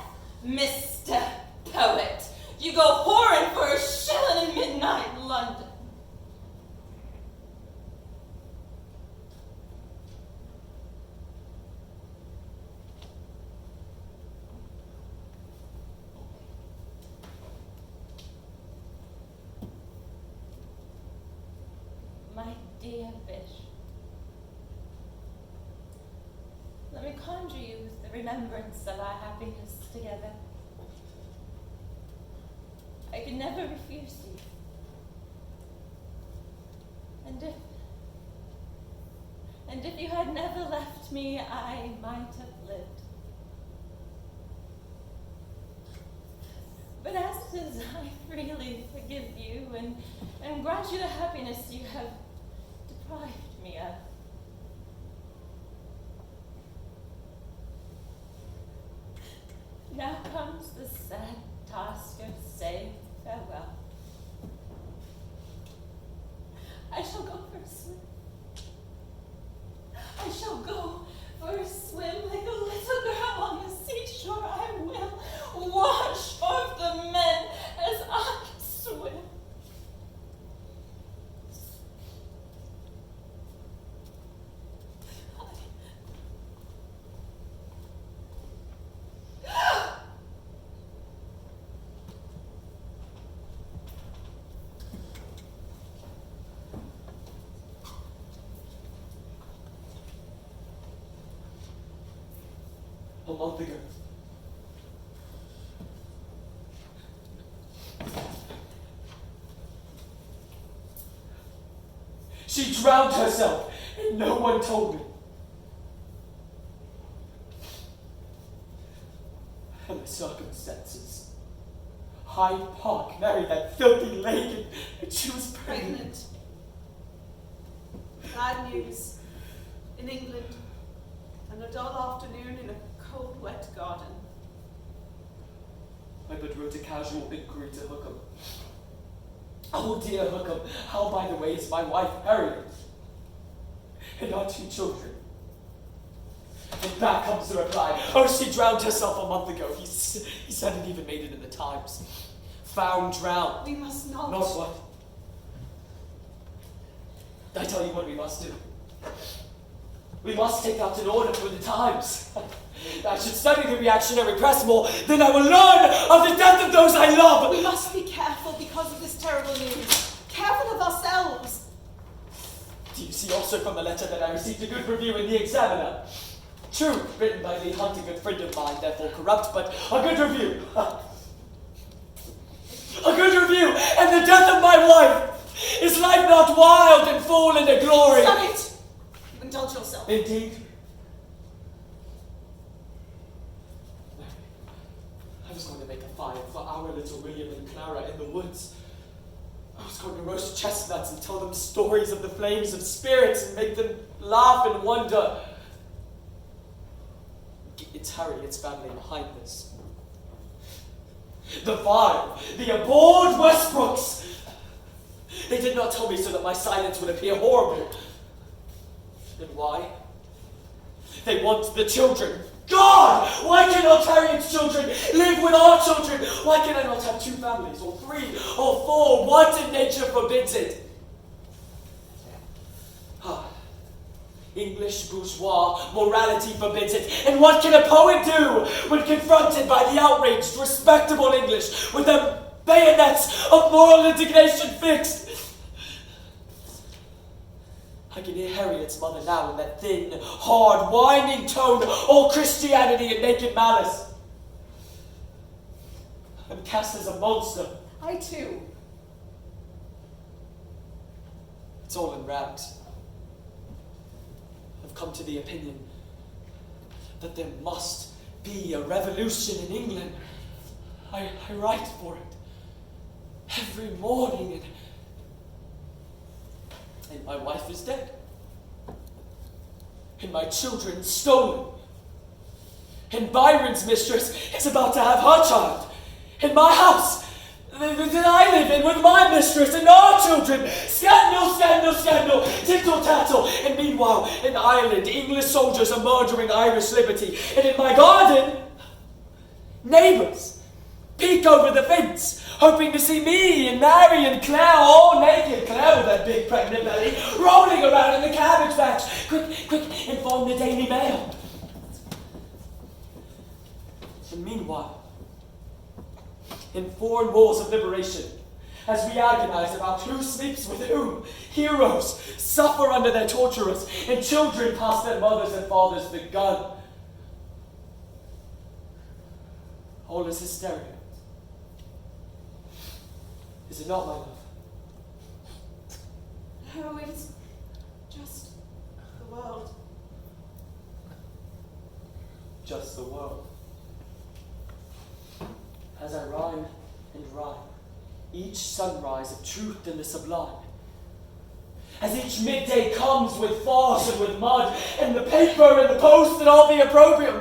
Mr. Poet? You go whoring for a shilling in midnight London. My dear Bish, let me conjure you with the remembrance of our happiness together. I could never refuse you. And if you had never left me, I might have lived. But as it is, I freely forgive you and grant you the happiness you have deprived me of. Now comes the sad task of saying farewell. I shall go for a swim. I shall go for a swim like a little girl on the seashore. I will wash off the men as I swim. A month ago. She drowned herself, and no one told me. And the circumstances. Hyde Park married that filthy lady, and she was pregnant. Bad news. In England. And a dull afternoon in a cold, wet garden. I but wrote a casual inquiry to Hookham. Oh dear Hookham, how by the way is my wife Harriet? And our 2 children? And back comes the reply. Oh, she drowned herself a month ago. He said it even made it in the Times. Found drowned. We must not. Not what? I tell you what we must do. We must take out an order for the Times. I should study the reactionary press more, then I will learn of the death of those I love. We must be careful because of this terrible news. Careful of ourselves. Do you see also from the letter that I received a good review in the Examiner? True, written by Lee Hunt, a good friend of mine, therefore corrupt, but a good review. A good review, and the death of my wife. Is life not wild and full into glory? Stop it! You indulge yourself. Indeed. I was going to make a fire for our little William and Clara in the woods. I was going to roast chestnuts and tell them stories of the flames of spirits and make them laugh and wonder. It's Harriet's family behind this. The five, the abhorred Westbrooks. They did not tell me so that my silence would appear horrible. And why? They want the children. God! Why cannot Harriet's children live with our children? Why can I not have 2 families, or 3, or 4? What in nature forbids it? English bourgeois morality forbids it. And what can a poet do when confronted by the outraged, respectable English with their bayonets of moral indignation fixed? I can hear Harriet's mother now in that thin, hard, whining tone, all Christianity and naked malice. I'm cast as a monster. I too. It's all in rags. I've come to the opinion that there must be a revolution in England. I write for it every morning, and my wife is dead, and my children stolen, and Byron's mistress is about to have her child, and my house that I live in with my mistress and our children. Scandal, scandal, scandal, tittle-tattle. And meanwhile, in Ireland, English soldiers are murdering Irish liberty. And in my garden, neighbours peek over the fence, hoping to see me and Mary and Claire all naked. Claire with that big pregnant belly, rolling around in the cabbage patch. Quick, inform the Daily Mail. And meanwhile, in foreign wars of liberation, as we agonize about who sleeps with whom, heroes suffer under their torturers, and children pass their mothers and fathers the gun. All is hysteria. Is it not, my love? Oh, it's just the world. Just the world. As I rhyme and rhyme, each sunrise of truth and the sublime, as each midday comes with farce and with mud, and the paper and the post and all the opprobrium.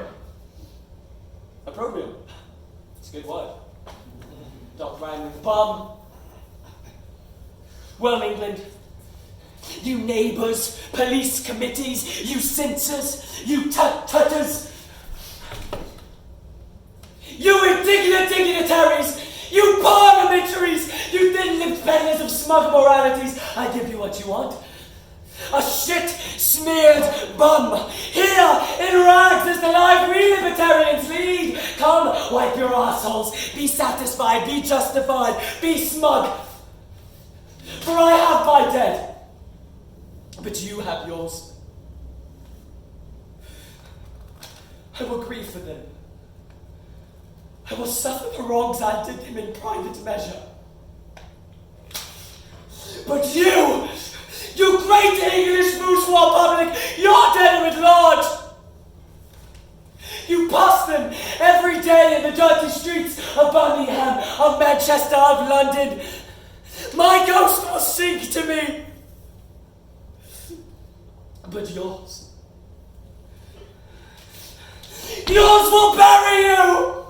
Opprobrium? It's a good word. Don't rhyme with bum. Well, England, you neighbours, police committees, you censors, you tutters, you indignant dignitaries, you parliamentaries, you thin-lipped peddlers of smug moralities, I give you what you want. A shit-smeared bum, here in rags as the life we libertarians lead. Come, wipe your assholes, be satisfied, be justified, be smug. For I have my dead, but you have yours. I will grieve for them. I will suffer the wrongs I did them in private measure. But you great English bourgeois public, you're dead at large. You pass them every day in the dirty streets of Birmingham, of Manchester, of London. My ghost will sink to me. But yours will bury you.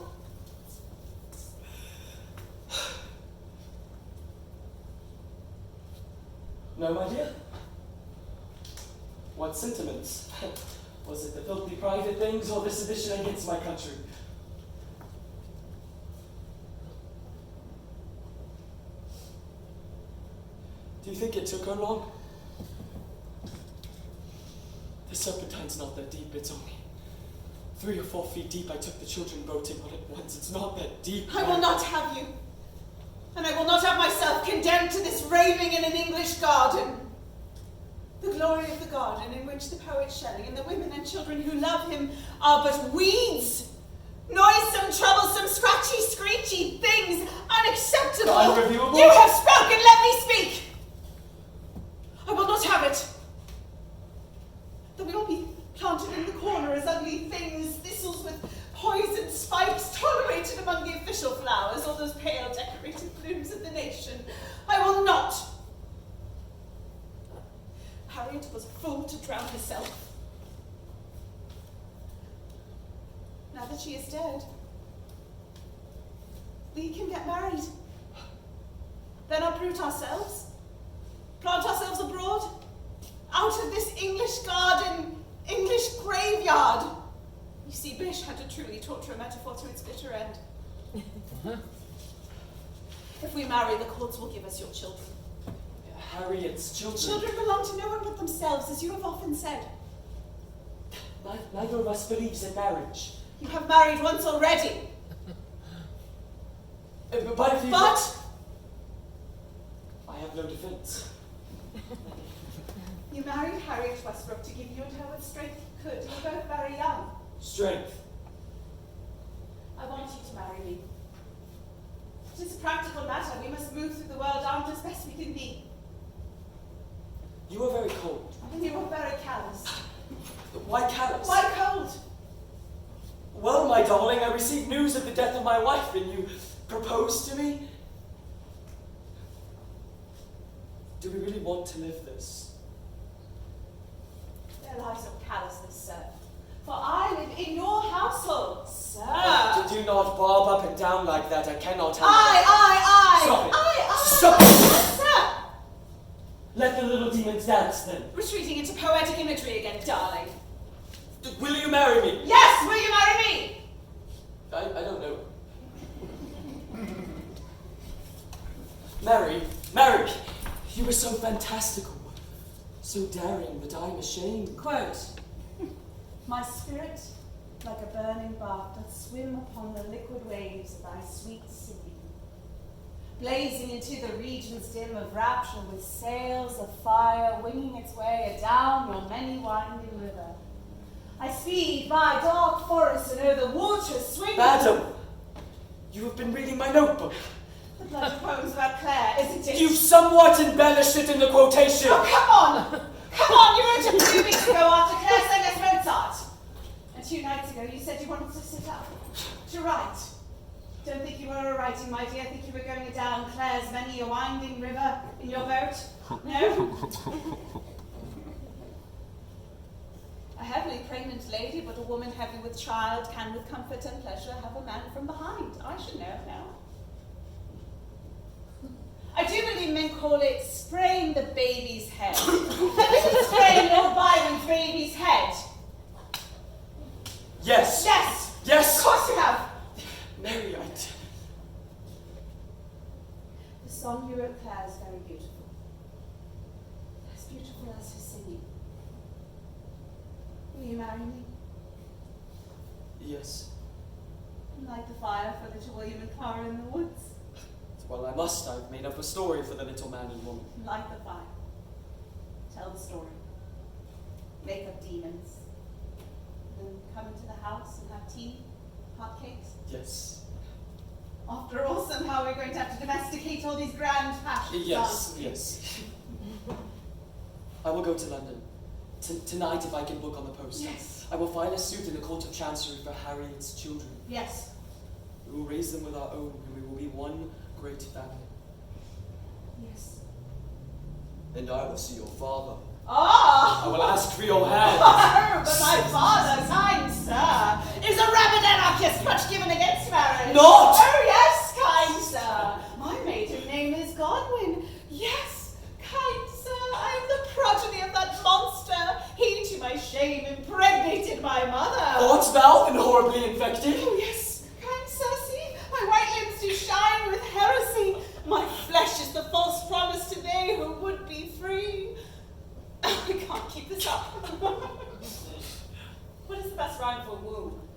No, my dear? What sentiments? Was it the filthy private things or the sedition against my country? Do you think it took her long? The Serpentine's not that deep, it's only 3 or 4 feet deep. I took the children boating all at once. It's not that deep. I will not have you. And I will not have myself condemned to this raving in an English garden. The glory of the garden in which the poet Shelley and the women and children who love him are but weeds. Noisome, troublesome, scratchy, screechy things, unacceptable. Unreviewable. You have spoken, let me speak. I will not have it. They will all be planted in the corner as ugly things, thistles with poisoned spikes tolerated among the official flowers, all those pale decorated blooms of the nation. I will not. Harriet was a fool to drown herself. that she is dead. We can get married. Then uproot ourselves. Plant ourselves abroad. Out of this English garden, English graveyard. You see, Bish had to truly torture a metaphor to its bitter end. If we marry, the courts will give us your children. Harriet's children. Children belong to no one but themselves, as you have often said. Neither of us believes in marriage. You have married once already. But if you... But I have no defense. you married Harriet Westbrook to give you and her what strength you could. You were both very young. Strength. I want you to marry me. It is a practical matter. We must move through the world armed as best we can be. You are very cold. And you are very callous. Why callous? Why cold? Well, my darling, I received news of the death of my wife, and you proposed to me? Do we really want to live this? There lies no callousness, sir. For I live in your household, sir. Do not bob up and down like that. I cannot handle I. Stop it. I. Stop it. Sir. Let the little demons dance, then. Retreating into poetic imagery again, darling. Will you marry me? Yes, will you marry me? I don't know. Marry. You were so fantastical, so daring that I am ashamed. Quote, my spirit, like a burning bark, doth swim upon the liquid waves of thy sweet singing, blazing into the regions dim of rapture with sails of fire, winging its way adown your many winding river. I speed by dark forests and o'er the waters swinging. Madam, you have been reading my notebook. The bloody poems about Claire, isn't it? You somewhat embellished it in the quotation. Oh, come on! You wrote a few weeks ago after Claire sang us Mozart. And 2 nights ago you said you wanted to sit up, to write. Don't think you were writing, my dear. Think you were going down Claire's many a winding river in your boat? No? A heavily pregnant lady, but a woman heavy with child, can with comfort and pleasure have a man from behind. I should know now. I do believe men call it spraying the baby's head. Have you been spraying Lord Byron's baby's head? Yes. Yes! Yes! Of course you have! Mary, The song you wrote, Claire, is very beautiful. As beautiful as her singing. Will you marry me? Yes. Light the fire for little William and Clara in the woods. Well, I must. I've made up a story for the little man and woman. Light the fire. Tell the story. Make up demons. Then come into the house and have tea, hot cakes. Yes. After all, somehow we're going to have to domesticate all these grand passions. Yes. I will go to London. Tonight, if I can book on the post. Yes. I will file a suit in the Court of Chancery for Harriet's children. Yes. We will raise them with our own, and we will be one great family. Yes. And I will see your father. Ah! I will ask for your hand. Oh, but my father, kind sir, is a rabid anarchist much given against marriage. Not! Oh, yes, kind sir. My maiden name is Godwin. Yes, kind sir, I am the progeny of that monster. He, to my shame, impregnated my mother. Art thou been horribly infected? Oh, yes, kind sir, see, my white limbs do shine with heresy. My flesh is the false promise to they who would be free. I can't keep this up. What is the best rhyme for womb?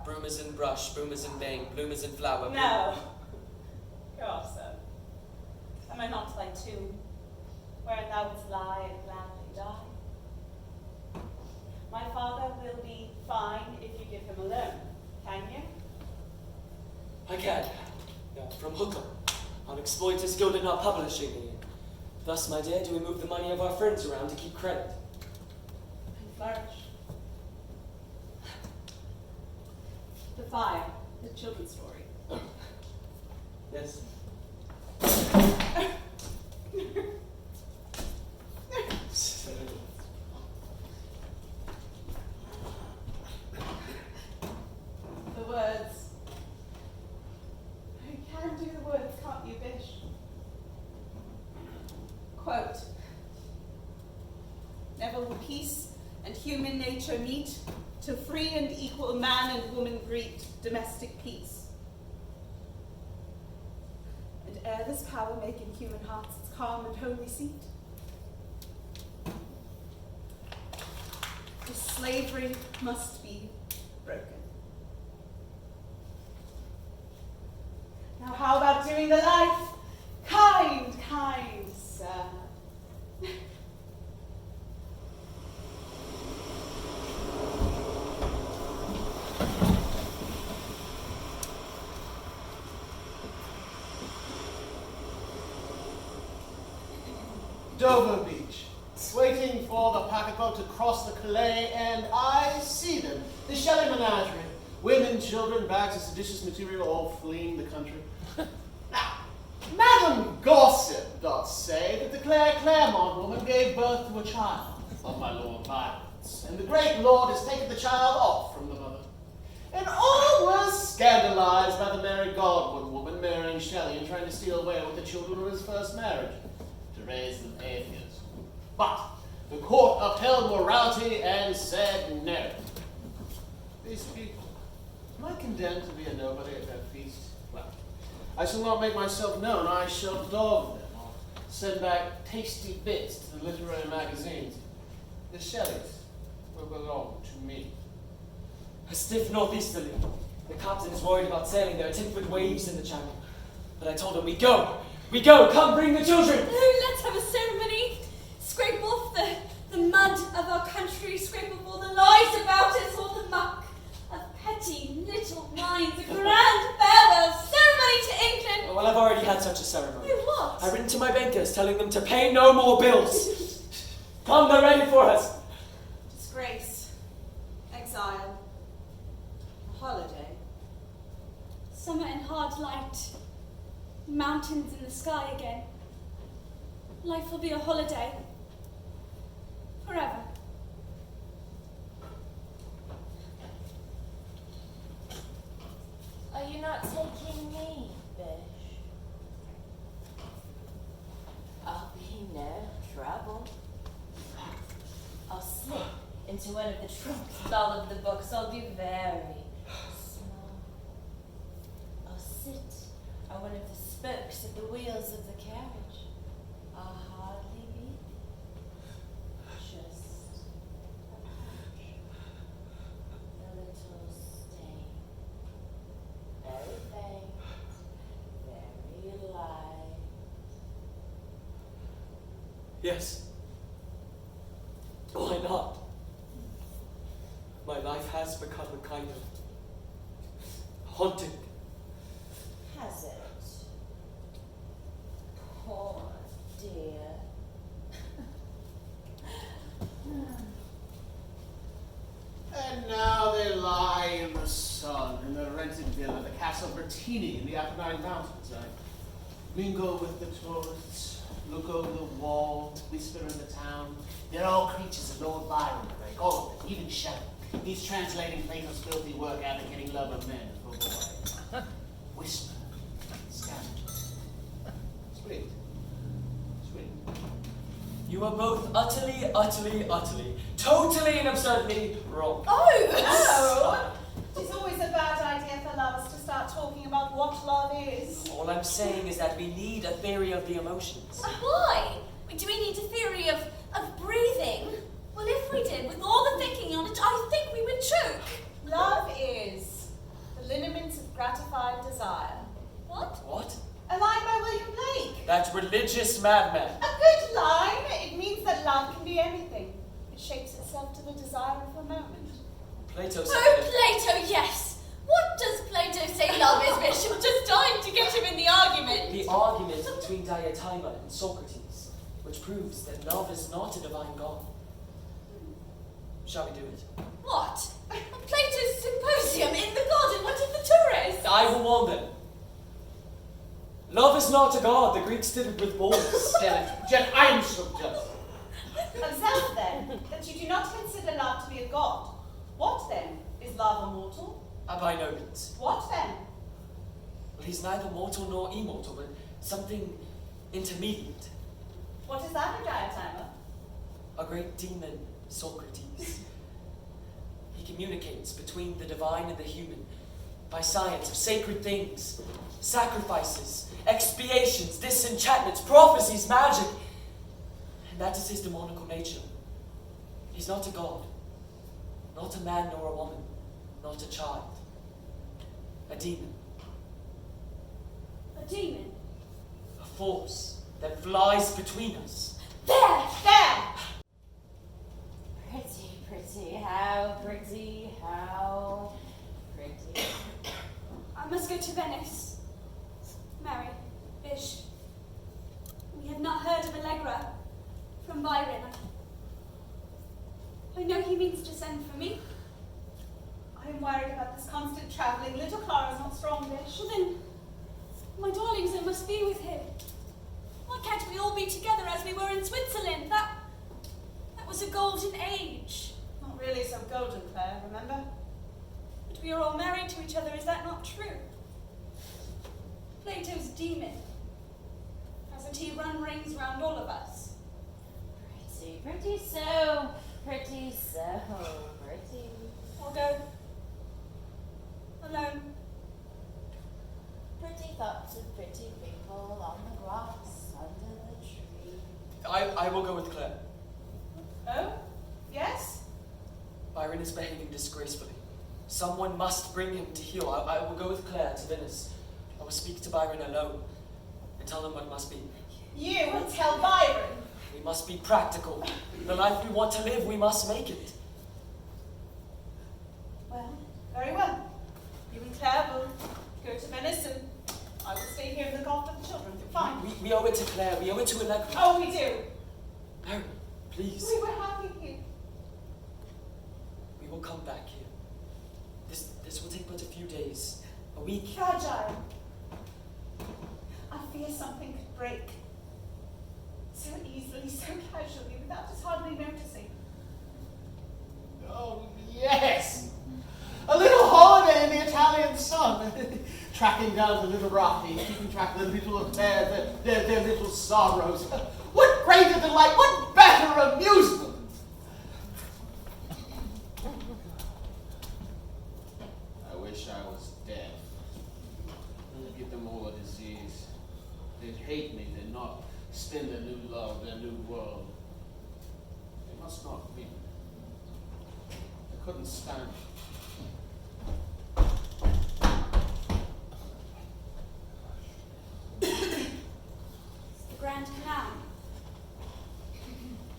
Broom is in brush, broom is in bang, bloom is in flower. No. Go off, sir. Am I not thy tomb, where thou wouldst lie and gladly die? My father will be fine if you give him a loan. Can you? I can. From Hookham. I'll exploit his skill in our publishing. Thus, my dear, do we move the money of our friends around to keep credit. And flourish. The fire, the children's story. Yes. Quote, never will peace and human nature meet to free and equal man and woman greet domestic peace. And ere this power make in human hearts its calm and holy seat, this slavery must be broken. Now how about doing the life kind, sir? Dover Beach, waiting for the packet boat to cross the Calais, and I see them. The Shelley menagerie. Women, children, bags of seditious material, all fleeing the country. Now, Madame Gossip doth say that the Claire Claremont woman gave birth to a child of my Lord Byron's, and the great lord has taken the child off from the mother. And all were scandalized by the Mary Godwin woman marrying Shelley and trying to steal away with the children of his first marriage, to raise them atheists. But the court upheld morality and said no. These people, am I condemned to be a nobody at their feast? Well, I shall not make myself known. I shall dog them, or send back tasty bits to the literary magazines. The Shelleys will belong to me. A stiff northeasterly. The captain is worried about sailing. There are 10-foot waves in the channel. But I told him, we go! We go! Come, bring the children! Oh, let's have a ceremony. Scrape off the mud of our country, scrape off all the lies about us, all the muck of petty little minds, a grand farewell ceremony to England. Well, I've already had such a ceremony. Oh, what? I've written to my bankers telling them to pay no more bills. Come, they're ready for us. Disgrace, exile, a holiday. Summer and hard light, mountains in the sky again. Life will be a holiday. Forever. Are you not taking me, Bish? I'll be no trouble. I'll slip into one of the trunks with all of the books. I'll be very small. I'll sit on one of the spokes of the wheels of the carriage. I'll hardly be there. Just a patch. A little stain. Very faint. Very light. Yes. Why not? My life has become a kind of haunting. Has it? Poor dear. And now they lie in the sun in the rented villa, the Castle Bertini in the Apennine Mountains. I mingle with the tourists, look over the wall, whisper in the town. They're all creatures of Lord Byron, Craig, all of them, even Shelley. He's translating Plato's filthy work, advocating love of men for boys. Whisper, scandal. Sweet. Sweet. You are both utterly, totally and absurdly wrong. Oh! It's always a bad idea for lovers to start talking about what love is. All I'm saying is that we need a theory of the emotions. Why? Do we need a theory of breathing? Well, if we did, with all the thinking on it, I think we would choke. Love is the lineaments of gratified desire. What? What? A line by William Blake. That religious madman. A good line. It means that love can be anything. It shapes itself to the desire of a moment. Plato said Oh, that Plato, yes. What does Plato say love is, Bishop? Just time to get him in the argument. the argument between Diotima and Socrates, which proves that love is not a divine god. Shall we do it? What? Plato's symposium in the garden. What of the tourists? I will warn them. Love is not a god. The Greeks did it with bulls. Jen, I am so jealous. Observe then that you do not consider love to be a god. What then? Is love immortal? By no means. What then? Well, he's neither mortal nor immortal, but something intermediate. What is that, O Diotima? A great demon, Socrates. He communicates between the divine and the human by science of sacred things, sacrifices, expiations, disenchantments, prophecies, magic. And that is his demonical nature. He's not a god, not a man nor a woman, not a child. A demon. A demon? A force that flies between us. There! There! Pretty, pretty, how pretty, how pretty. I must go to Venice. Mary, Bish. We have not heard of Allegra from Byron. I know he means to send for me. I am worried about this constant travelling. Little Clara's not strong, Bish. Well then, my darlings, I must be with him. Why can't we all be together as we were in Switzerland? That was a golden age. Not really so golden, Claire, remember? But we are all married to each other, is that not true? Plato's demon. Hasn't he run rings round all of us? Pretty, pretty so, pretty so, pretty. I'll go. Alone. Pretty thoughts of pretty people on the grass under the tree. I will go with Claire. Oh? Yes? Byron is behaving disgracefully. Someone must bring him to heel. I will go with Claire to Venice. I will speak to Byron alone and tell him what must be. You will tell Byron. We must be practical. The life we want to live, we must make it. Well, very well. You and Claire will go to Venice and I will stay here and look after the children. Fine. We owe it to Claire. We owe it to Allegra. Oh, we do. Mary, please. We were happy here. We will come back here. This will take but a few days. A week. Fragile. I fear something could break. So easily, so casually, without us hardly noticing. Oh, yes! A little holiday in the Italian sun. Tracking down the literati, keeping track of their little sorrows. What greater delight, what better amusement! I wish I was dead. I'll give them all a disease. They'd hate me, they'd not spin their new love, their new world. They must not win. I couldn't stand it. It's the Grand Canal.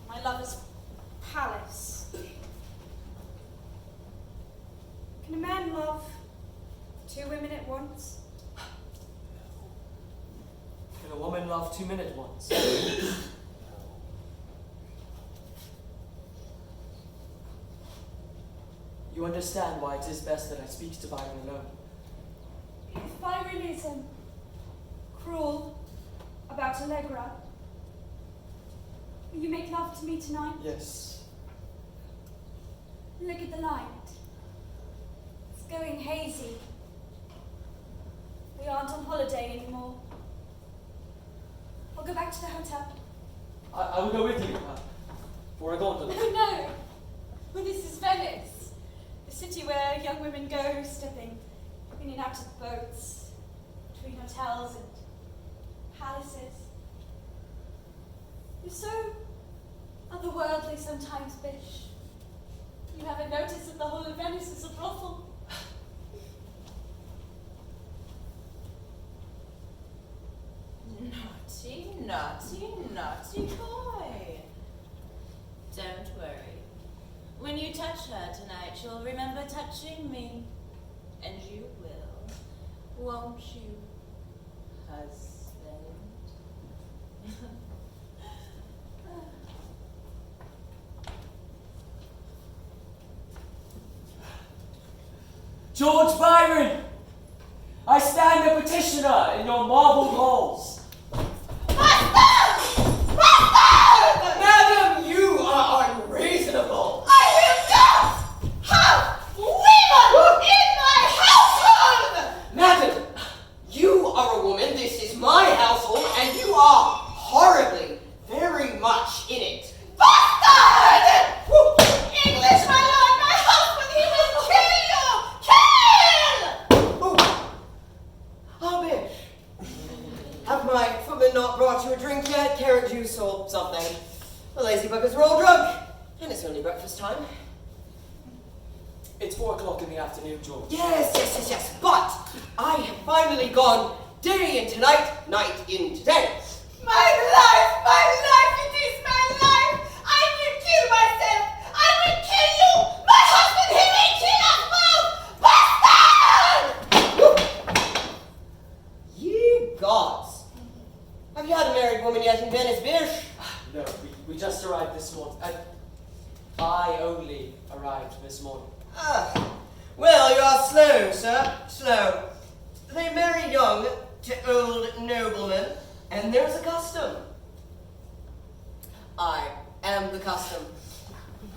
My lover's palace. Can a man love 2 women at once? Can a woman love 2 men at once? You understand why it is best that I speak to Byron alone. If Byron is cruel about Allegra, will you make love to me tonight? Yes. Look at the light. It's going hazy. We aren't on holiday anymore. I'll go back to the hotel. I will go with you for a gondola. No. Well, this is Venice, the city where young women go stepping in and out of boats, between hotels and palaces. You're so otherworldly sometimes, Bish. You haven't noticed that the whole of Venice is a brothel. Naughty, naughty, naughty boy. Don't worry. When you touch her tonight, she'll remember touching me. And you will, won't you, husband? George Byron! I stand a petitioner in your marble halls. Madam, you are unreasonable. I will not have women in my household! Madam, you are a woman, this is my household, and you are horribly, very you a drink yet? Carrot juice or something? The lazy buggers are all drunk, and it's only breakfast time. It's 4 o'clock in the afternoon, George. Yes. But I have finally gone day into night, night into day. My life, it is my life. I will kill myself. I will kill you. My husband, he will kill us both. Bastard! Ye gods. Have you had a married woman yet in Venice, Bish? No, we just arrived this morning. I only arrived this morning. Well, you are slow, sir. Slow. They marry young to old noblemen, and there's a custom. I am the custom.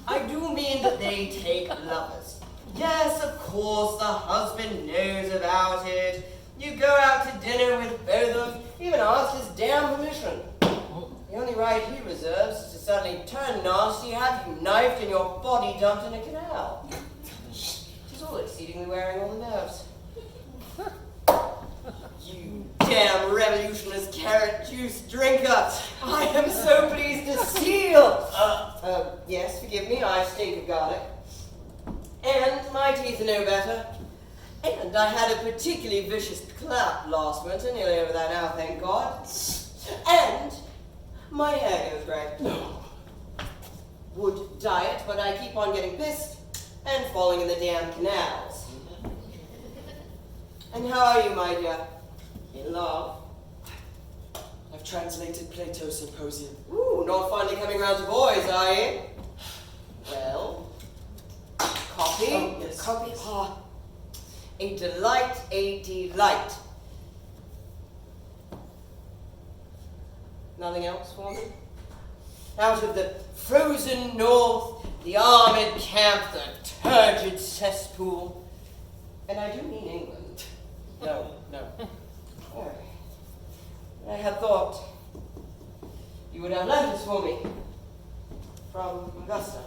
I do mean that they take lovers. Yes, of course, the husband knows about it. You go out to dinner with both of them, even ask his damn permission. The only right he reserves is to suddenly turn nasty, have you knifed, and your body dumped in a canal. She's all exceedingly wearing all the nerves. You damn revolutionist carrot juice drinker! I am so pleased to see you! Yes, forgive me, I stink of garlic. And my teeth are no better. And I had a particularly vicious clap last winter, nearly over that now, thank God. And my hair goes grey. No. Would diet, but I keep on getting pissed and falling in the damn canals. And how are you, my dear? In love? I've translated Plato's Symposium. Ooh, not finally coming round to boys, are you? Well, copy? Oh, yes. Copy? Ah, a delight, a delight. Nothing else for me? Out of the frozen north, the armored camp, the turgid cesspool. And I do mean England. No. Oh, I had thought you would have letters for me from Augusta.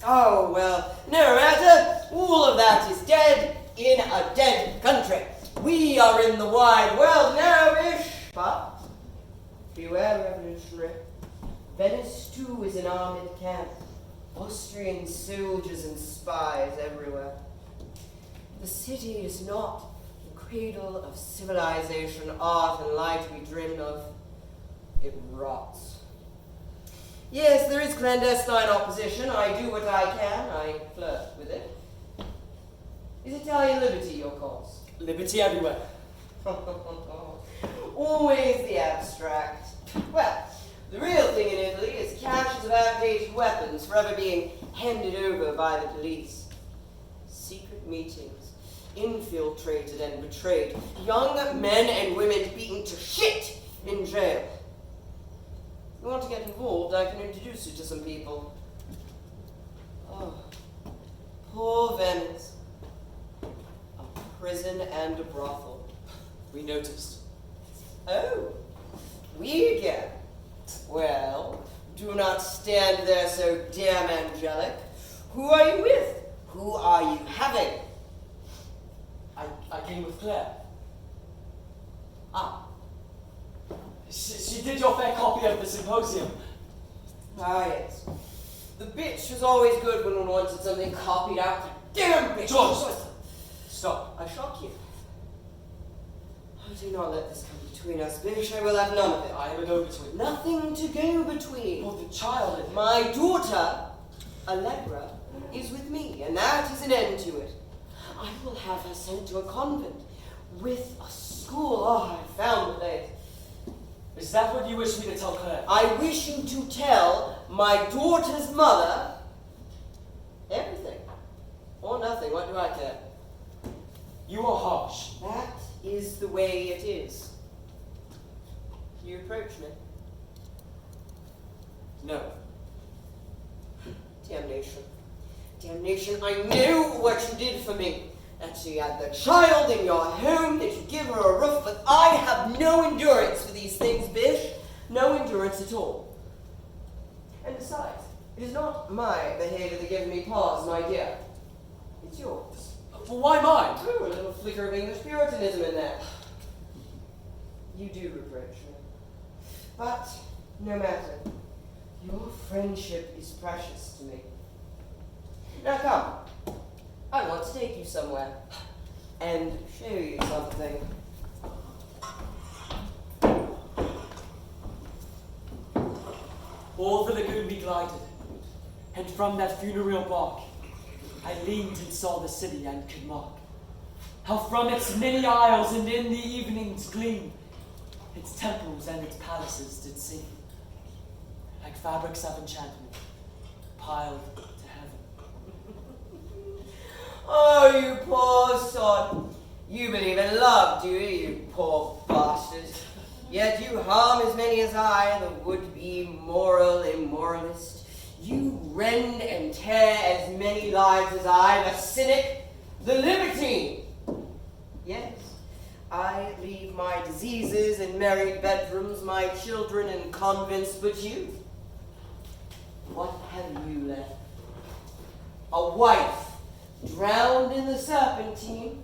Oh, well, no matter. All of that is dead in a dead country. We are in the wide world now-ish. But beware, revolutionary. Venice, too, is an armored camp. Austrian soldiers and spies everywhere. The city is not the cradle of civilization, art, and light we dreamed of. It rots. Yes, there is clandestine opposition. I do what I can. I flirt with it. Is Italian liberty your cause? Liberty everywhere. Always the abstract. Well, the real thing in Italy is caches of outdated weapons forever being handed over by the police. Secret meetings, infiltrated and betrayed, young men and women beaten to shit in jail. If you want to get involved, I can introduce you to some people. Oh, poor Venice. A prison and a brothel. We noticed. Oh, we again. Well, do not stand there so damn angelic. Who are you with? Who are you having? I came with Claire. Ah, She did your fair copy of the Symposium. yes. The bitch was always good when one wanted something copied out. The damn bitch! George! Stop. I shock you. Oh, do not let this come between us, bitch. I will have none of it. I am a go-between. Nothing to go between. For the child in My daughter, Allegra, is with me, and that is an end to it. I will have her sent to a convent with a school. Oh, I found the place. Is that what you wish me to tell Claire? I wish you to tell my daughter's mother everything. Or nothing, what do I care? You are harsh. That is the way it is. You approach me. No. Damnation. Damnation, I know what you did for me. That you had the child in your home, that you give her a roof, but I have no endurance for these things, Bish. No endurance at all. And besides, it is not my behavior that gives me pause, my dear. It's yours. Well, why mine? Oh, a little flicker of English Puritanism in there. You do reproach me. But no matter. Your friendship is precious to me. Now come. I want to take you somewhere and show you something. All the lagoon we glided, and from that funereal bark, I leaned and saw the city and could mark how from its many aisles and in the evening's gleam, its temples and its palaces did seem like fabrics of enchantment, piled to heaven. Oh, you poor sod. You believe in love, do you poor bastard? Yet you harm as many as I, the would-be moral immoralist. You rend and tear as many lives as I, the cynic, the libertine. Yes, I leave my diseases in married bedrooms, my children in convents, but you, what have you left? A wife drowned in the Serpentine.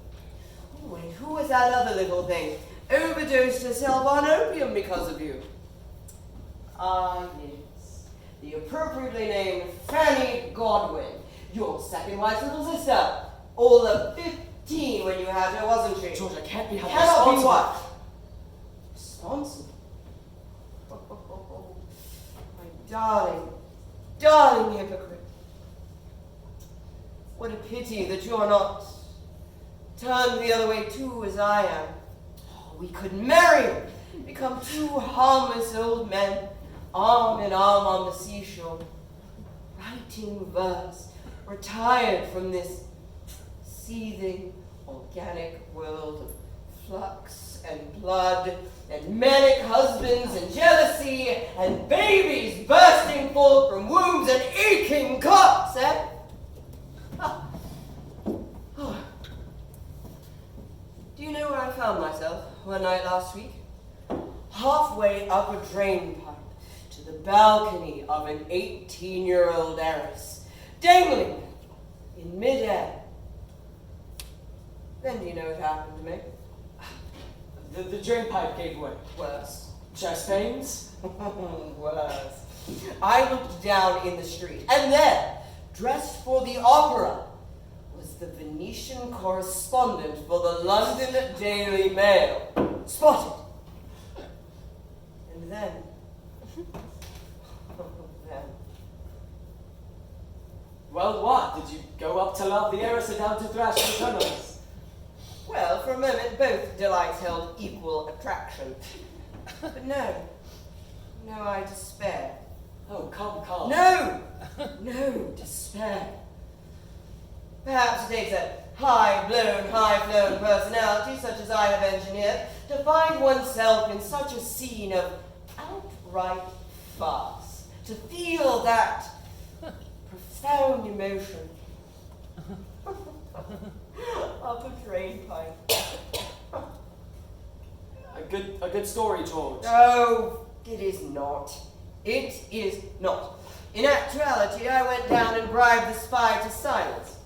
Oh, and who was that other little thing? Overdosed herself on opium because of you. Ah, yes. The appropriately named Fanny Godwin, your second wife's little sister. All of 15 when you had her, wasn't she? George, I can't be held Cannot be responsible. what? Responsible? Oh, my darling, darling hypocrite. What a pity that you're not turned the other way too, as I am. We could marry, become two harmless old men, arm in arm on the seashore, writing verse, retired from this seething, organic world of flux and blood, and manic husbands and jealousy, and babies bursting forth from wombs and aching cocks, eh? Do you know where I found myself one night last week? Halfway up a drain pipe to the balcony of an 18-year-old heiress, dangling in midair. Then do you know what happened to me? The drain pipe gave way. Worse. Chest pains? Worse. I looked down in the street, and there, dressed for the opera, was the Venetian correspondent for the London Daily Mail. Spotted. And then, Well, what? Did you go up to love the heiress or down to thrash the tunnels? well, for a moment, both delights held equal attraction. But no, I despair. Oh, come. No, despair. Perhaps it takes a high-flown personality such as I have engineered to find oneself in such a scene of outright farce, to feel that profound emotion of a drain pipe. A good story, George. No, it is not. It is not. In actuality, I went down and bribed the spy to silence.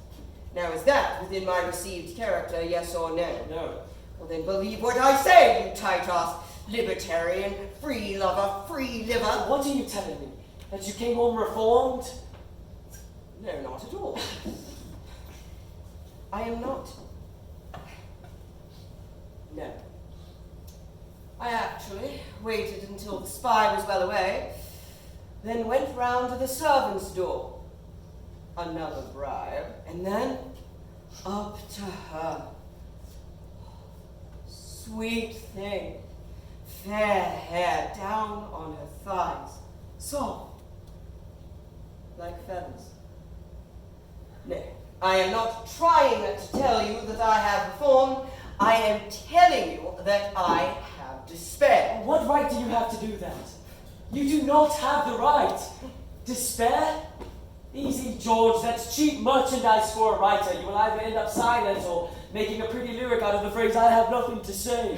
Now, is that within my received character, yes or no? No. Well, then believe what I say, you tight-ass libertarian, free lover, free liver. What are you telling me? That you came home reformed? No, not at all. I am not. No. I actually waited until the spy was well away, then went round to the servant's door. Another bribe, and then up to her. Sweet thing, fair hair down on her thighs, soft, like feathers. No, I am not trying to tell you that I have reformed. I am telling you that I have despair. What right do you have to do that? You do not have the right. Despair? Easy, George, that's cheap merchandise for a writer. You will either end up silent or making a pretty lyric out of the phrase, I have nothing to say.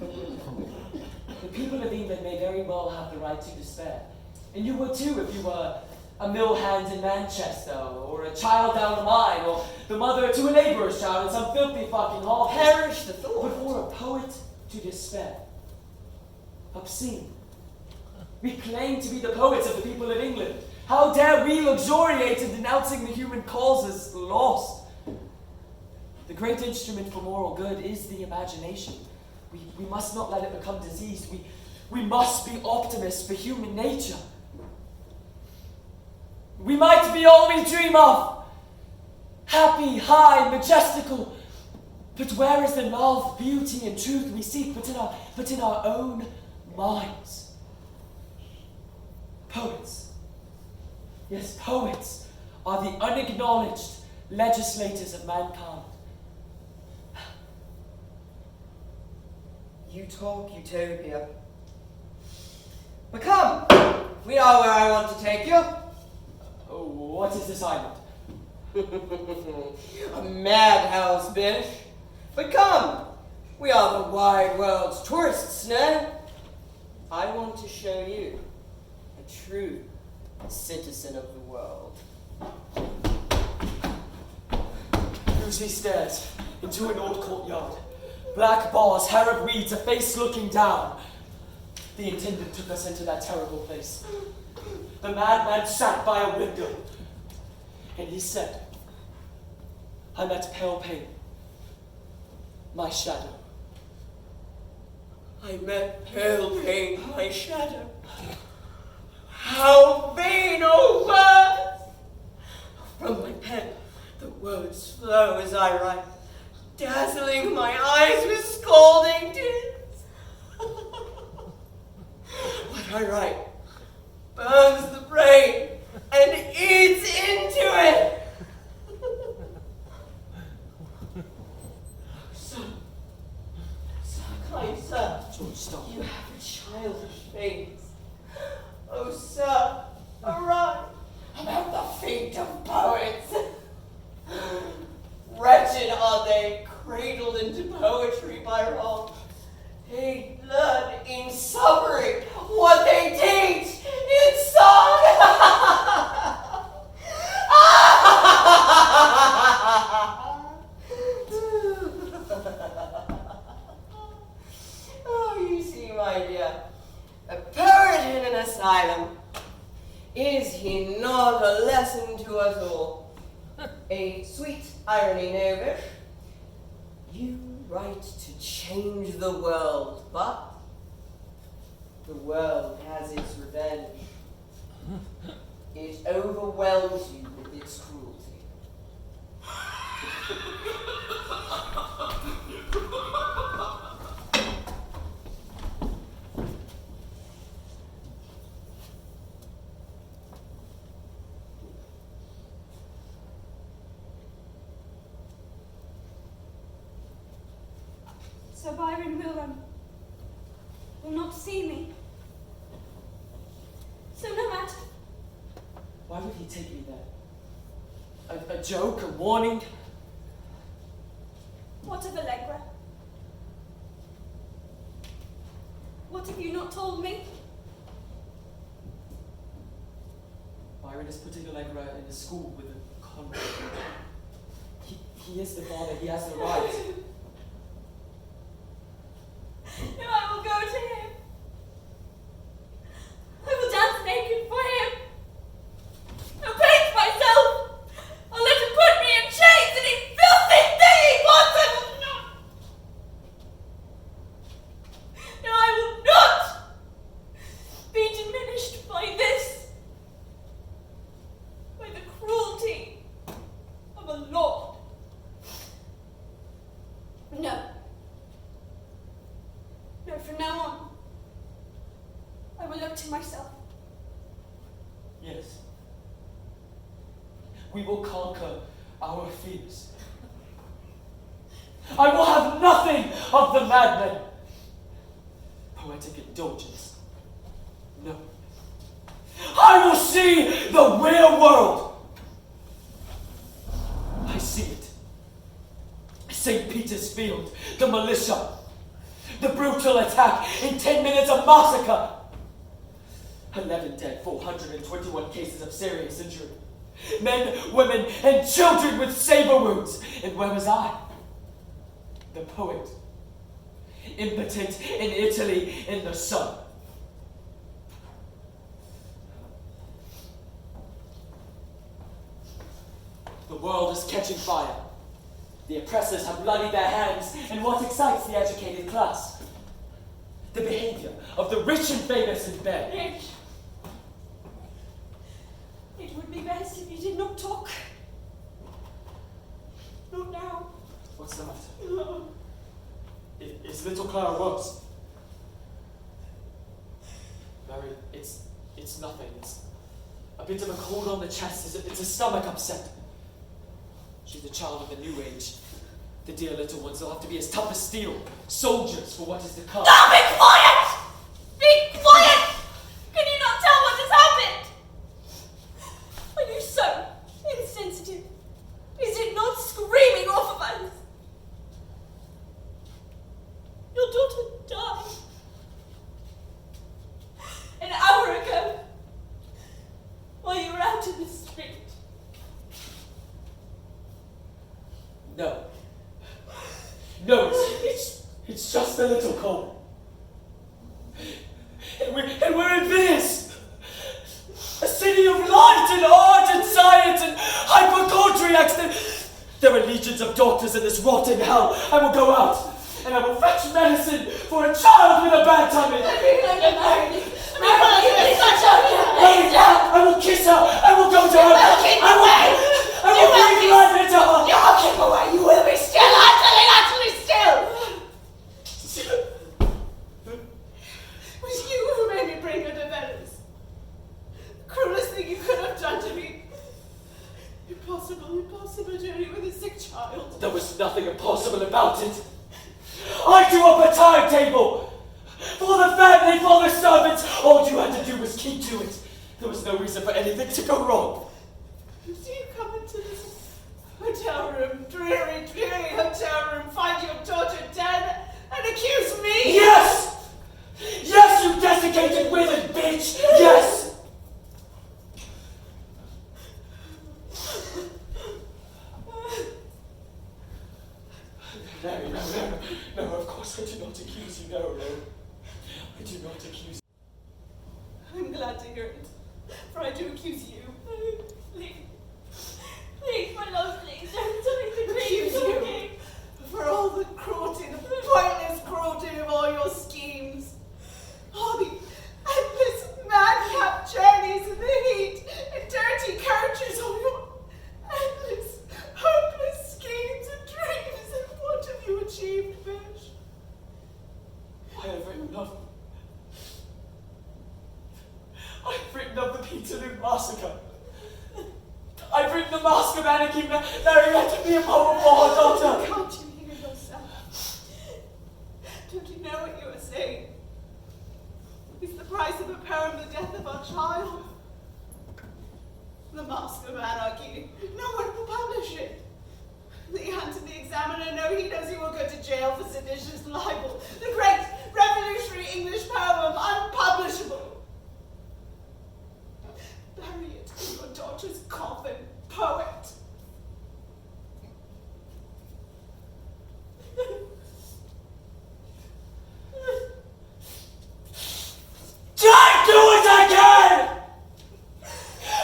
The people of England may very well have the right to despair. And you would too if you were a mill hand in Manchester, or a child down the mine, or the mother to a labourer's child in some filthy fucking hall. Perish the thought. But for a poet to despair, obscene. We claim to be the poets of the people of England. How dare we luxuriate in denouncing the human cause as lost? The great instrument for moral good is the imagination. We must not let it become diseased. We must be optimists for human nature. We might be all we dream of. Happy, high, majestical. But where is the love, beauty, and truth we seek but in our own minds? Poets, yes, poets are the unacknowledged legislators of mankind. You talk utopia. But come, we are where I want to take you. Oh, what is this island? A madhouse, Bish. But come, we are the wide world's tourists, no? I want to show you a true citizen of the world. Usually stairs into an old courtyard. Black bars, hair of weeds, a face looking down. The intendant took us into that terrible place. The madman sat by a window, and he said, I met pale pain, my shadow. I met pale pain, my shadow. How vain, oh words! From my pen, the words flow as I write, dazzling my eyes with scalding tears. What I write burns the brain and eats into it. Sir, kind sir, George, stop. you have a childish face. Oh, sir, arise. I'm at the feet of poets. Wretched are they, cradled into poetry by wrong. They learn in summary what they teach in song. Oh, you see, my dear, a poet in an asylum. Is he not a lesson to us all? A sweet irony, no, Bish? You write to change the world, but the world has its revenge. It overwhelms you with its cruelty. So Byron will not see me. So no matter. Why would he take me there? A joke, a warning? What of Allegra? What have you not told me? Byron is putting Allegra in a school with a convent. He is the father, he has the right. No, I will go to him. I will dance naked for him. I'll paint myself. I'll let him put me in chains and eat filthy thing he wants. I will not. No, I will not be diminished by this. By the cruelty of a lord. No. No, from now on, I will look to myself. Yes. We will conquer our fears. I will have nothing of the madmen. Poetic indulgence. No. I will see the real world. I see it. St. Peter's Field, the militia. The brutal attack in 10 minutes of massacre. 11 dead, 421 cases of serious injury. Men, women, and children with saber wounds. And where was I? The poet. impotent in Italy in the sun. The world is catching fire. The oppressors have bloodied their hands, and what excites the educated class? The behavior of the rich and famous in bed. Nick, it would be best if you did not talk. Not now. What's that? No. Is little Clara worse? Mary, it's nothing. It's a bit of a cold on the chest. It's a stomach upset. She's a child of the new age. The dear little ones will have to be as tough as steel, soldiers for what is to come. Now be quiet! Be quiet! Can you not tell what has happened? Are you so insensitive? Is it not screaming off of us? Your daughter died. An hour ago. While you were out in the street. No. No, it's just a little cold. And we're in Venice! A city of light and art and science and hypochondriacs. There are legions of doctors in this rotten hell. I will go out and I will fetch medicine for a child with a bad tummy. I will kiss her. I will go to her. I will breathe life into her. You will keep away. You will be still, utterly still. It was you who made me bring her to Venice. The cruelest thing you could have done to me. Impossible journey with a sick child. There was nothing impossible about it. I drew up a timetable for the family, for the servants. All you had to do was keep to it. There was no reason for anything to go wrong. Do you come into this hotel room, dreary hotel room, find your daughter dead, and accuse me? Yes! Yes, you desiccated withered bitch! Yes! No, of course I do not accuse you, no. I do not accuse you. I'm glad to hear it, for I do accuse you. Please, my love, please, don't make the Accuse you for all the cruelty, the pointless cruelty of all your schemes. All the endless madcap journeys in the heat and dirty coaches, all your endless, hopeless schemes and dreams, and what have you achieved, Bish? I have written of... I've written of the Peterloo massacre. I've written the mask of Anarchy Marietta to be a poem for her daughter. Can't you hear yourself? Don't you know what you are saying? Is the price of a poem the death of our child? The Mask of Anarchy. No one will publish it. The Anthony Examiner, no, he knows he will go to jail for seditious libel. The great revolutionary English poem, unpublishable. Bury it in your daughter's coffin, poet. I do what I can!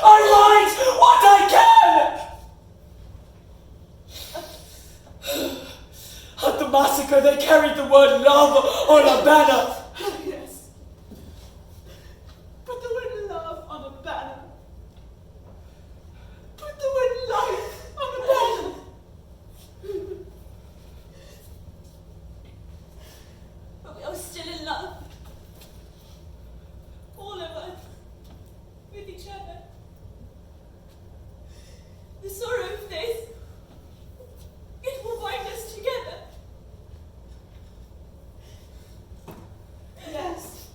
I write what I can! At the massacre, they carried the word love on a banner. Yes. Put the word love on a banner. Put the word life on a banner. But we are still in love. All of us. With each other. The sorrow of this, it will bind us together. Yes.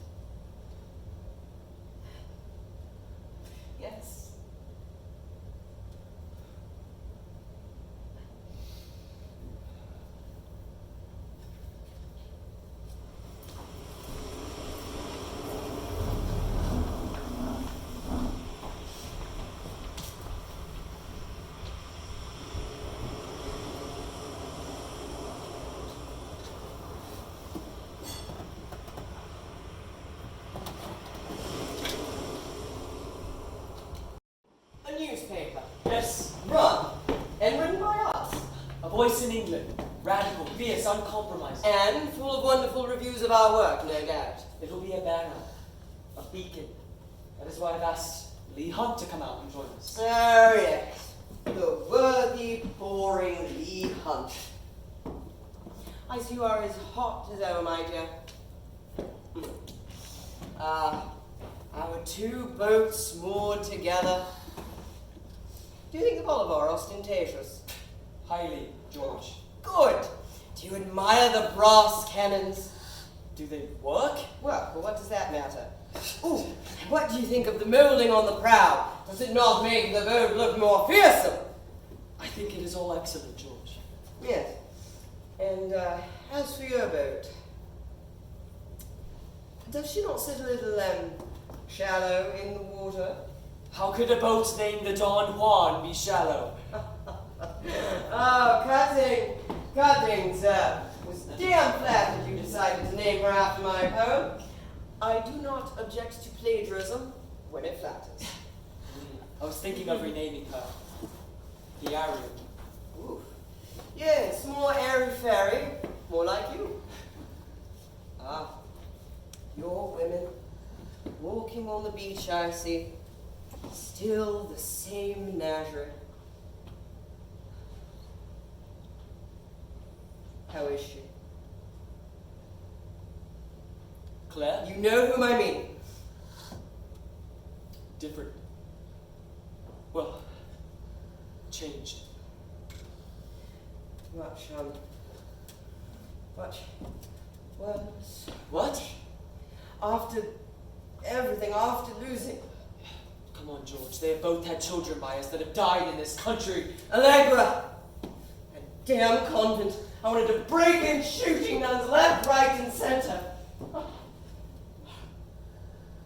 Yes. voice in England. Radical, fierce, uncompromised. And full of wonderful reviews of our work, no doubt. It'll be a banner, a beacon. That is why I've asked Lee Hunt to come out and join us. Oh, yes. The worthy, boring Lee Hunt. I see you are as hot as ever, my dear. Our two boats moored together. Do you think the Bolivar ostentatious? Highly, George. Good. Do you admire the brass cannons? Do they work? Well, what does that matter? Ooh, what do you think of the moulding on the prow? Does it not make the boat look more fearsome? I think it is all excellent, George. Yes. And as for your boat, does she not sit a little shallow in the water? How could a boat named the Don Juan be shallow? Oh, cutting, sir. Was damn flattered you decided to name her after my poem. I do not object to plagiarism when it flatters. I was thinking of renaming her the Ariel. Ooh. Yes, more airy-fairy, more like you. Ah, your women, walking on the beach, I see. Still the same menagerie. How is she? Claire? You know whom I mean. Different. Well, changed. Much worse. What? After everything, after losing. Come on, George. They have both had children by us that have died in this country. Allegra! A damn convent. I wanted to break in shooting nuns left, right, and center.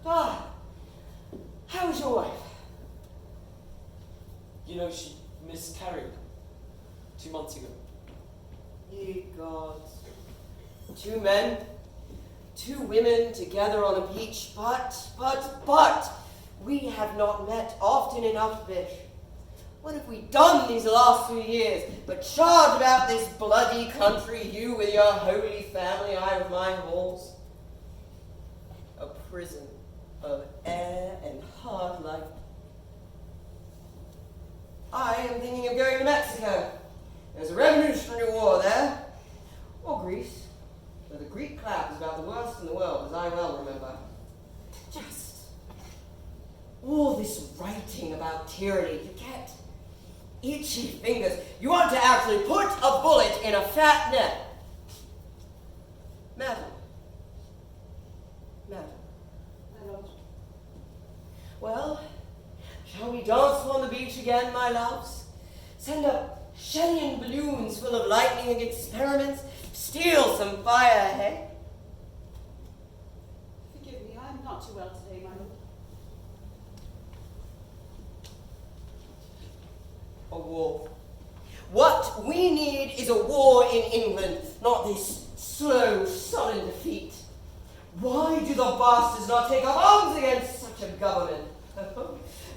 Ah, how was your wife? You know, she miscarried 2 months ago. Ye gods. 2 men, 2 women together on a beach, but, we have not met often enough, Bish. What have we done these last few years but charge about this bloody country, you with your holy family, I with my halls? A prison of air and hard life. I am thinking of going to Mexico. There's a revolutionary war there. Or Greece, where the Greek clap is about the worst in the world, as I well remember. Just all this writing about tyranny, you get itchy fingers. You want to actually put a bullet in a fat neck. Madam. My lord. Well, shall we dance on the beach again, my loves? Send up Shellian balloons full of lightning experiments? Steal some fire, hey? Forgive me, I'm not too well today, my lord. A war. What we need is a war in England, not this slow, sullen defeat. Why do the bastards not take up arms against such a government?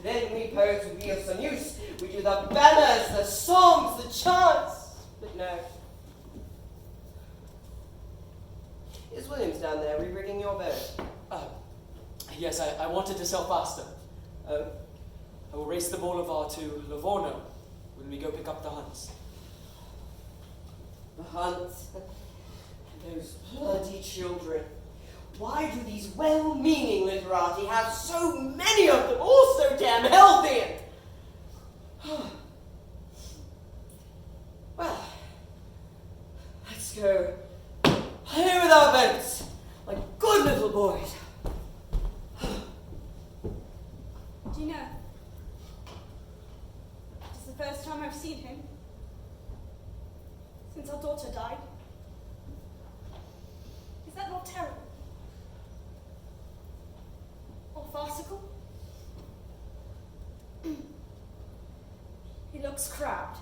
Then we poets would be of some use. We do the banners, the songs, the chants. But no. Is Williams down there re-rigging your boat? Yes, I wanted to sail faster. Oh, I will race the Bolivar to Livorno when we go pick up the Hunts. the Hunts. And those bloody children. Why do these well-meaning literati have so many of them, all so damn healthy? Well, let's go play with our boats, like good little boys. Do you know? It's the first time I've seen him since our daughter died. Is that not terrible? Or farcical? He looks crabbed.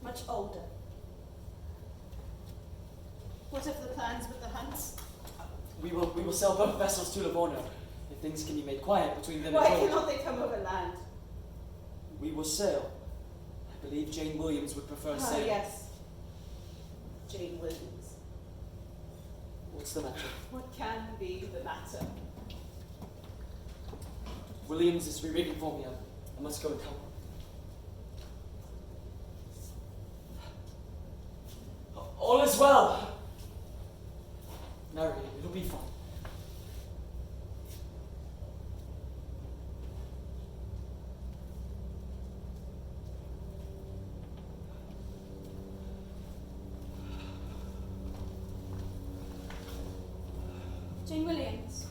Much older. What of the plans with the Hunts? We will sail both vessels to Livorno if things can be made quiet between them Why and George. cannot they come over land? We will sail I believe Jane Williams would prefer Ah, saying. yes. Jane Williams. What's the matter? What can be the matter? Williams is reading for me. I must go and tell her. All is well. Mary, it'll be fine. Jane Williams.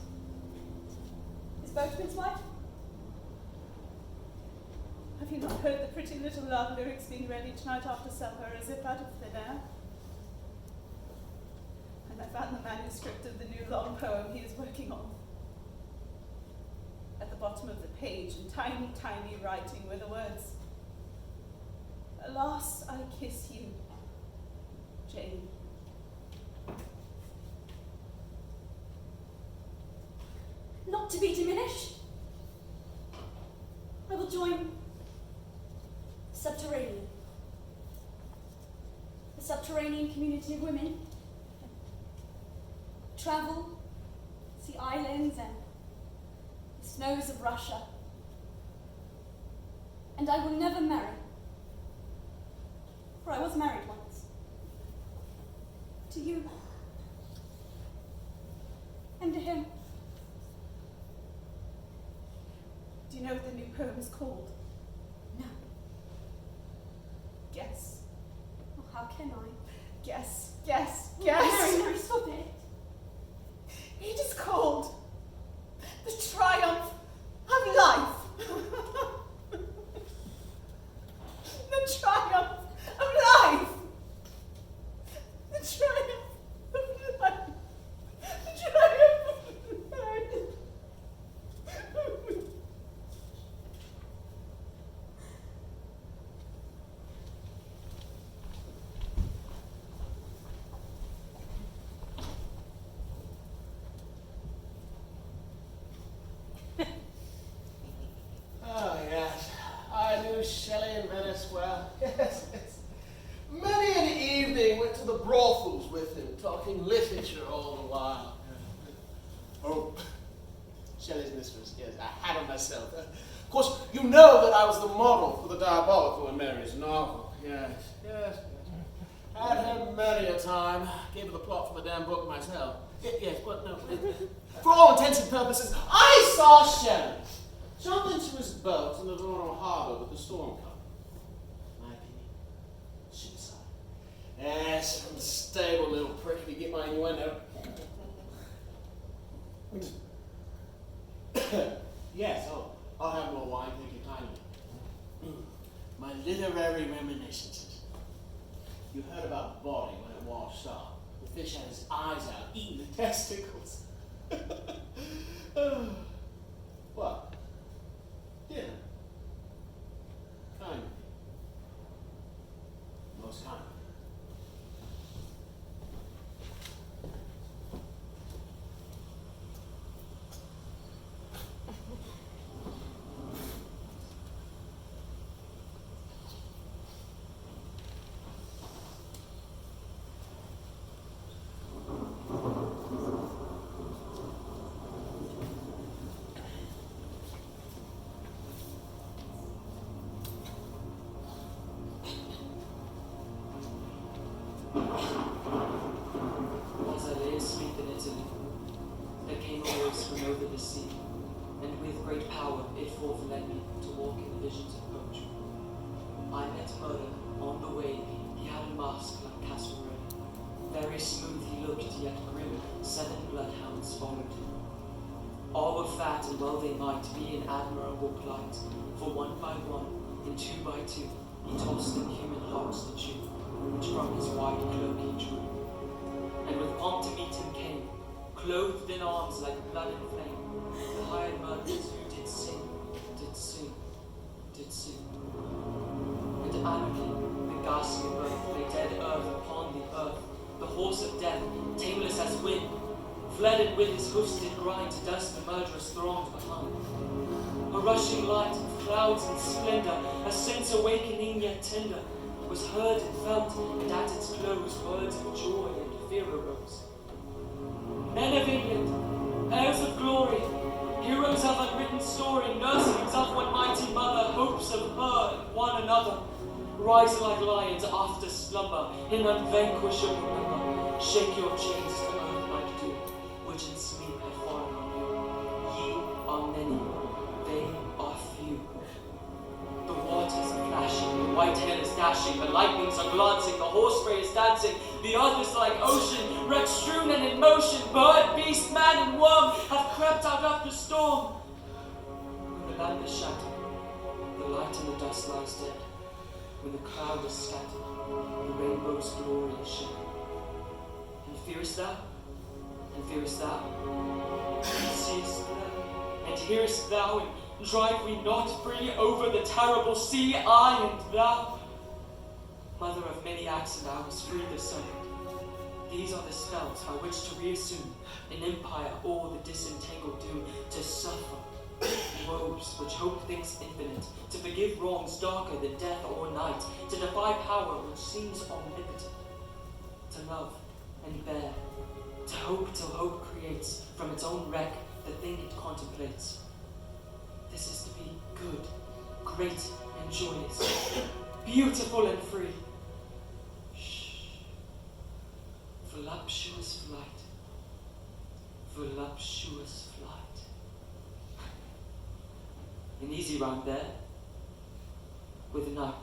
Is Boatman's wife? Have you not heard the pretty little love lyrics being read each night after supper as if out of thin air? And I found the manuscript of the new long poem he is working on. At the bottom of the page, in tiny, tiny writing, were the words, "Alas, I kiss you, Jane." Not to be diminished. I will join Subterranean. The subterranean community of women. Travel, see islands and the snows of Russia. And I will never marry. For I was married once. To you. And to him. Do you know what the new poem is called? No. Guess. Oh, how can I? Guess. Guess. Mary, Guess. Mary, stop it. It is called The Triumph of Life. The Triumph of Life. The Triumph of Life. The Triumph of Life. Oh, yes. I knew Shelley in Venice well. Yes, yes. Many an evening went to the brothels with him, talking literature all the while. Oh, Shelley's mistress, yes, I had her myself. Of course, you know that I was the model for the diabolical in Mary's novel. Yes, yes, yes. Had her many a time. Gave her the plot for the damn book myself. Yes, but no. For all intents and purposes, I saw Shelley jump into his boat in the Verona harbor with the storm coming. My opinion, suicide. Yes, unstable little prick if you get my innuendo. Yes, I'll have more wine, thank you kindly. My literary reminiscences. You heard about the body when it washed up. The fish had his eyes out, eating the testicles. What? Dinner. Kind. Most kind. As I lay asleep in Italy, there came a voice from over the sea, and with great power it forth led me to walk in the visions of poetry. I met Murder on the way. He had a mask like Casparelli. Very smooth he looked, yet grim. 7 bloodhounds followed him. All were fat, and well they might be in admirable plight, for 1 by 1, and 2 by 2, he tossed them human hearts to chew, which from his wide cloak he drew. And with pomp to meet him came, clothed in arms like blood and flame, the hired murderers who did sing, did sing, did sing. And anarchy, the ghastly birth, lay dead earth upon the earth, the horse of death, tameless as wind, fled and with his hoofs did grind to dust the murderous throngs behind. A rushing light of clouds and splendor, a sense awakening yet tender, was heard and felt, and at its close words of joy and fear arose. Men of England, heirs of glory, heroes of unwritten story, nurslings of one mighty mother, hopes of her and one another, rise like lions after slumber, in unvanquishable number. Shake your chains to earth like dew, which in sleep have fallen on you. Ye are many, they are few. The waters are flashing, the white hair is dashing, the lightnings are glancing, the horse spray is dancing, the earth is like ocean, wreck strewn and in motion, bird, beast, man, and worm have crept out of the storm. When the land is shattered, the light in the dust lies dead. When the cloud is scattered, the rainbow's glory is shed. And fearest thou? And fearest thou? And seest thou? And hearest thou? And drive we not free over the terrible sea, I and thou? Mother of many acts and hours, free the serpent. These are the spells by which to reassume an empire o'er the disentangled doom, to suffer woes which hope thinks infinite, to forgive wrongs darker than death or night, to defy power which seems omnipotent, to love and bear, to hope till hope creates from its own wreck the thing it contemplates. This is to be good, great and joyous, beautiful and free. Shh. Voluptuous flight, voluptuous flight. An easy rhyme there, with night.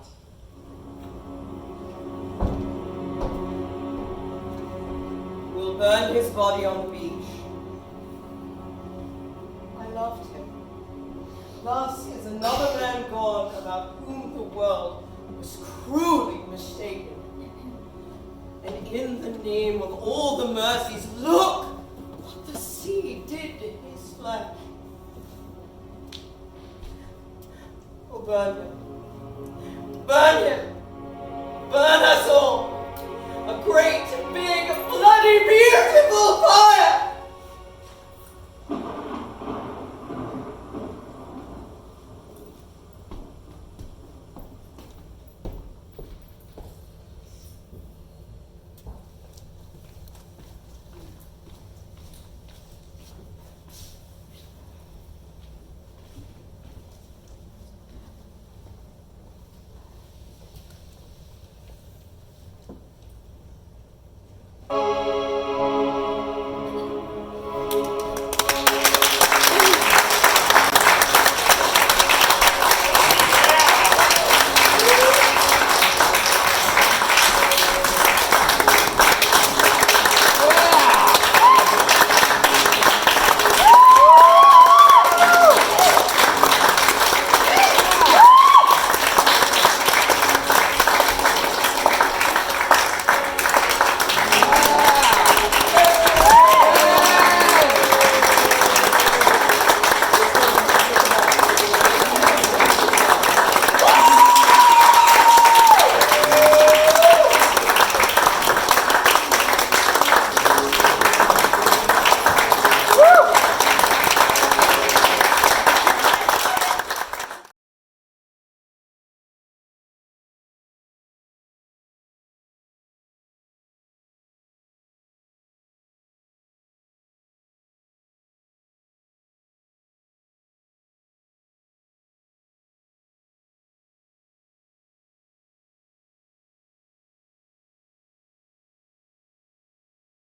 We'll burn his body on the beach. I loved him. Thus is another man gone about whom the world was cruelly mistaken. And in the name of all the mercies, look what the sea did to his flesh. Oh, burn him. Burn him. Burn us all. A great, big, bloody, beautiful fire!